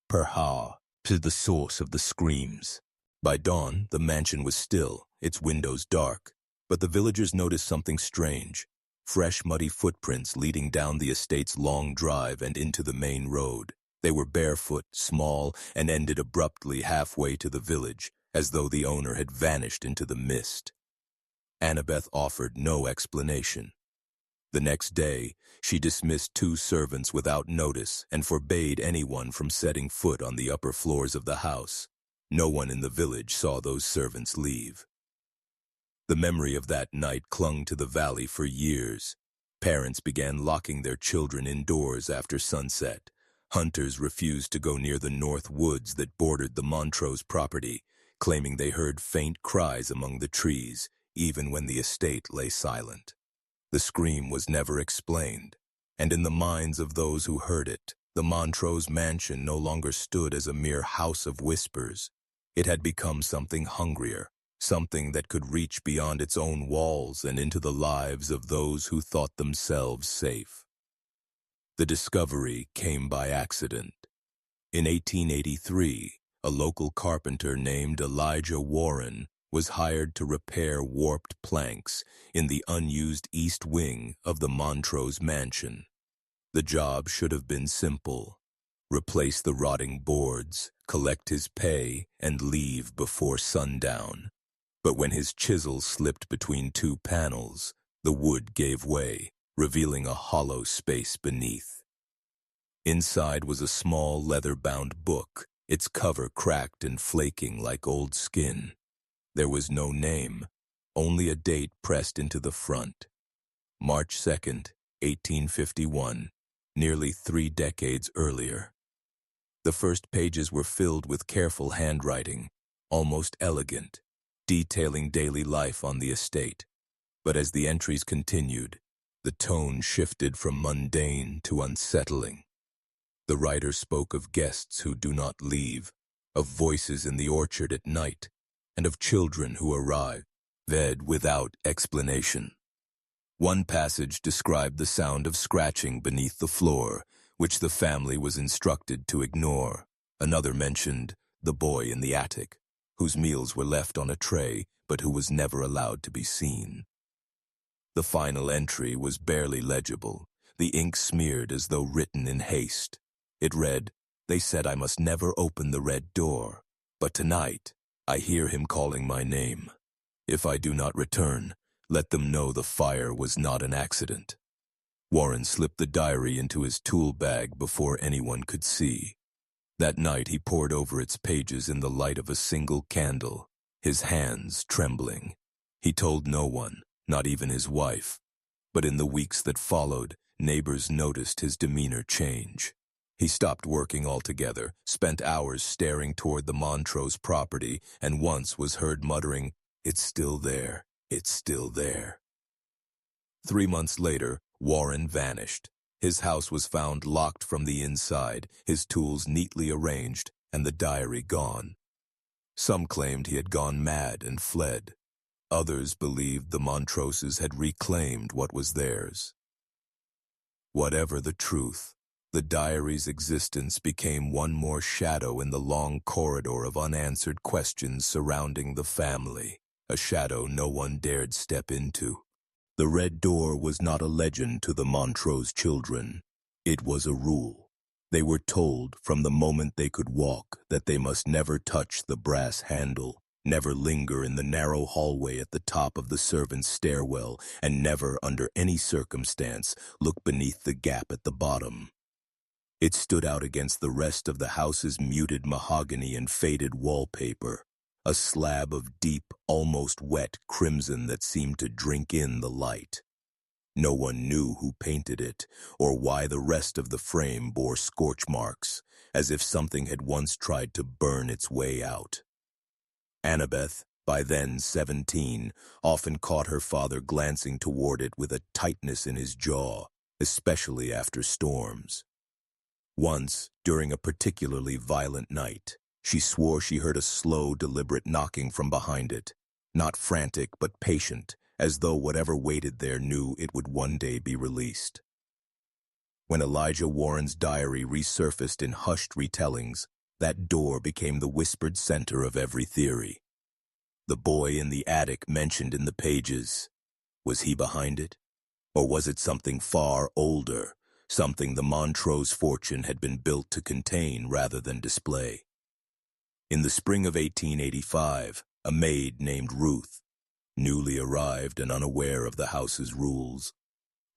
S1: Perhaps to the source of the screams. By dawn, the mansion was still, its windows dark, but the villagers noticed something strange. Fresh, muddy footprints leading down the estate's long drive and into the main road. They were barefoot, small, and ended abruptly halfway to the village, as though the owner had vanished into the mist. Annabeth offered no explanation. The next day, she dismissed 2 servants without notice and forbade anyone from setting foot on the upper floors of the house. No one in the village saw those servants leave. The memory of that night clung to the valley for years. Parents began locking their children indoors after sunset. Hunters refused to go near the north woods that bordered the Montrose property, claiming they heard faint cries among the trees, even when the estate lay silent. The scream was never explained, and in the minds of those who heard it, the Montrose mansion no longer stood as a mere house of whispers. It had become something hungrier, something that could reach beyond its own walls and into the lives of those who thought themselves safe. The discovery came by accident. In 1883, a local carpenter named Elijah Warren was hired to repair warped planks in the unused east wing of the Montrose mansion. The job should have been simple: replace the rotting boards, collect his pay, and leave before sundown. But when his chisel slipped between 2 panels, the wood gave way, revealing a hollow space beneath. Inside was a small leather-bound book, its cover cracked and flaking like old skin. There was no name, only a date pressed into the front. March 2nd, 1851, nearly 3 decades earlier. The first pages were filled with careful handwriting, almost elegant, detailing daily life on the estate. But as the entries continued, the tone shifted from mundane to unsettling. The writer spoke of guests who do not leave, of voices in the orchard at night, and of children who arrive, without explanation. One passage described the sound of scratching beneath the floor, which the family was instructed to ignore. Another mentioned the boy in the attic, whose meals were left on a tray, but who was never allowed to be seen. The final entry was barely legible, the ink smeared as though written in haste. It read, "They said I must never open the red door, but tonight I hear him calling my name. If I do not return, let them know the fire was not an accident." Warren slipped the diary into his tool bag before anyone could see. That night he pored over its pages in the light of a single candle, his hands trembling. He told no one, not even his wife. But in the weeks that followed, neighbors noticed his demeanor change. He stopped working altogether, spent hours staring toward the Montrose property, and once was heard muttering, "It's still there, it's still there." 3 months later, Warren vanished. His house was found locked from the inside, his tools neatly arranged, and the diary gone. Some claimed he had gone mad and fled. Others believed the Montroses had reclaimed what was theirs. Whatever the truth, the diary's existence became one more shadow in the long corridor of unanswered questions surrounding the family, a shadow no one dared step into. The red door was not a legend to the Montrose children. It was a rule. They were told from the moment they could walk that they must never touch the brass handle, never linger in the narrow hallway at the top of the servants' stairwell, and never, under any circumstance, look beneath the gap at the bottom. It stood out against the rest of the house's muted mahogany and faded wallpaper, a slab of deep, almost wet crimson that seemed to drink in the light. No one knew who painted it, or why the rest of the frame bore scorch marks, as if something had once tried to burn its way out. Annabeth, by then 17, often caught her father glancing toward it with a tightness in his jaw, especially after storms. Once, during a particularly violent night, she swore she heard a slow, deliberate knocking from behind it, not frantic but patient, as though whatever waited there knew it would one day be released. When Elijah Warren's diary resurfaced in hushed retellings, that door became the whispered center of every theory. The boy in the attic mentioned in the pages. Was he behind it? Or was it something far older, something the Montrose fortune had been built to contain rather than display? In the spring of 1885, a maid named Ruth, newly arrived and unaware of the house's rules,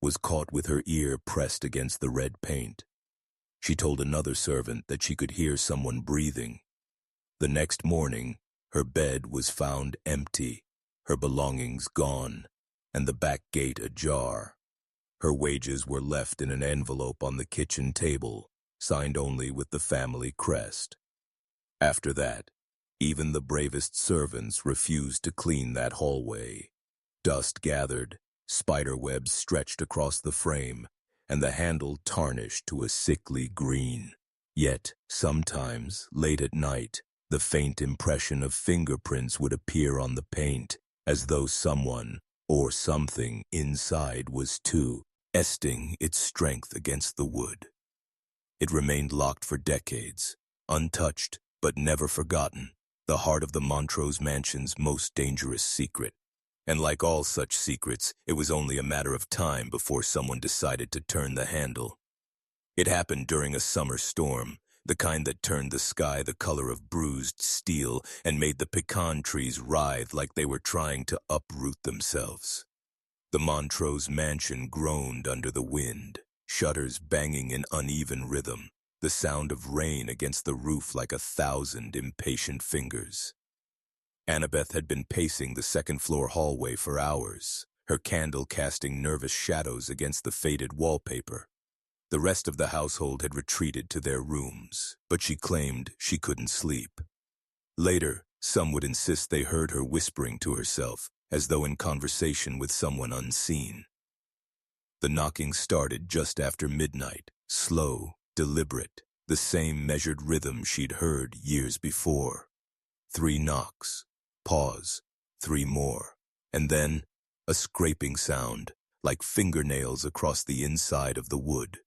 S1: was caught with her ear pressed against the red paint. She told another servant that she could hear someone breathing. The next morning, her bed was found empty, her belongings gone, and the back gate ajar. Her wages were left in an envelope on the kitchen table, signed only with the family crest. After that, even the bravest servants refused to clean that hallway. Dust gathered, spiderwebs stretched across the frame, and the handle tarnished to a sickly green. Yet, sometimes, late at night, the faint impression of fingerprints would appear on the paint, as though someone, or something, inside was too, testing its strength against the wood. It remained locked for decades, untouched, but never forgotten, the heart of the Montrose mansion's most dangerous secret. And like all such secrets, it was only a matter of time before someone decided to turn the handle. It happened during a summer storm, the kind that turned the sky the color of bruised steel and made the pecan trees writhe like they were trying to uproot themselves. The Montrose mansion groaned under the wind, shutters banging in uneven rhythm, the sound of rain against the roof like 1,000 impatient fingers. Annabeth had been pacing the second-floor hallway for hours, her candle casting nervous shadows against the faded wallpaper. The rest of the household had retreated to their rooms, but she claimed she couldn't sleep. Later, some would insist they heard her whispering to herself, as though in conversation with someone unseen. The knocking started just after midnight, slow, deliberate, the same measured rhythm she'd heard years before. 3 knocks, pause, 3 more, and then a scraping sound, like fingernails across the inside of the wood.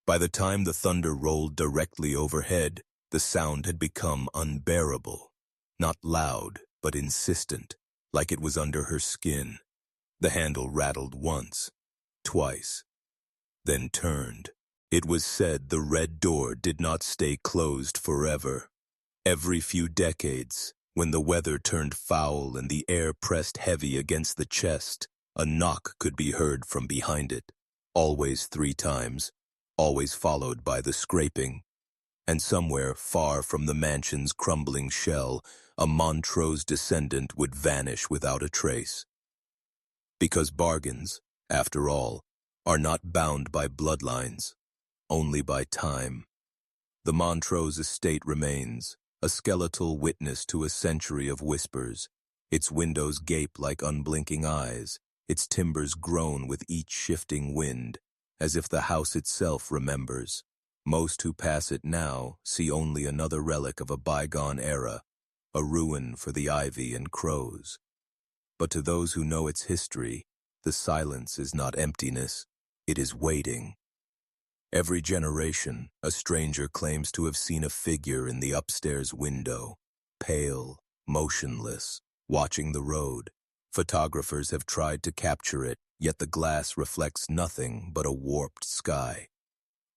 S1: By the time the thunder rolled directly overhead, the sound had become unbearable. Not loud, but insistent, like it was under her skin. The handle rattled once, twice, then turned. It was said the red door did not stay closed forever. Every few decades, when the weather turned foul and the air pressed heavy against the chest, a knock could be heard from behind it, always 3 times, always followed by the scraping. And somewhere far from the mansion's crumbling shell, a Montrose descendant would vanish without a trace. Because bargains, after all, are not bound by bloodlines, only by time. The Montrose estate remains, a skeletal witness to a century of whispers. Its windows gape like unblinking eyes, its timbers groan with each shifting wind, as if the house itself remembers. Most who pass it now see only another relic of a bygone era, a ruin for the ivy and crows. But to those who know its history, the silence is not emptiness, it is waiting. Every generation, a stranger claims to have seen a figure in the upstairs window, pale, motionless, watching the road. Photographers have tried to capture it, yet the glass reflects nothing but a warped sky.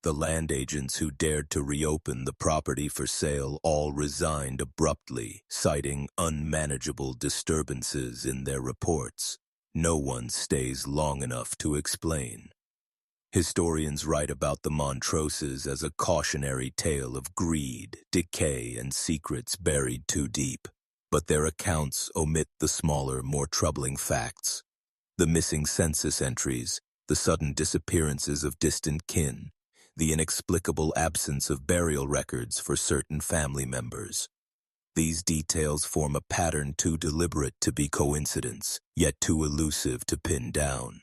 S1: The land agents who dared to reopen the property for sale all resigned abruptly, citing unmanageable disturbances in their reports. No one stays long enough to explain. Historians write about the Montroses as a cautionary tale of greed, decay, and secrets buried too deep. But their accounts omit the smaller, more troubling facts. The missing census entries, the sudden disappearances of distant kin, the inexplicable absence of burial records for certain family members. These details form a pattern too deliberate to be coincidence, yet too elusive to pin down.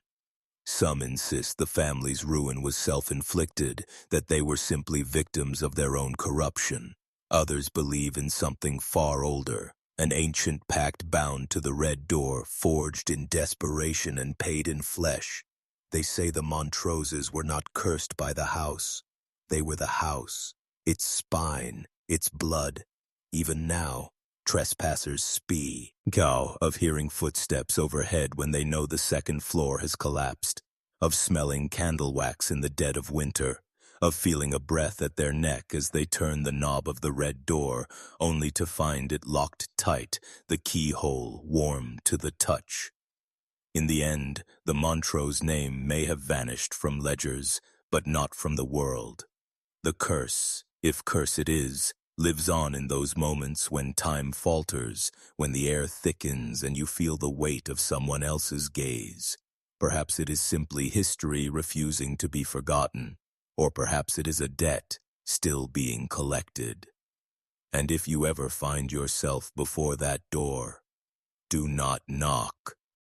S1: Some insist the family's ruin was self-inflicted, that they were simply victims of their own corruption. Others believe in something far older, an ancient pact bound to the Red Door, forged in desperation and paid in flesh. They say the Montroses were not cursed by the house. They were the house, its spine, its blood. Even now, trespassers spee, cow of hearing footsteps overhead when they know the second floor has collapsed, of smelling candle wax in the dead of winter, of feeling a breath at their neck as they turn the knob of the red door, only to find it locked tight, the keyhole warm to the touch. In the end, the Montrose name may have vanished from ledgers, but not from the world. The curse, if curse it is, lives on in those moments when time falters, when the air thickens and you feel the weight of someone else's gaze. Perhaps it is simply history refusing to be forgotten, or perhaps it is a debt still being collected. And if you ever find yourself before that door, do not knock.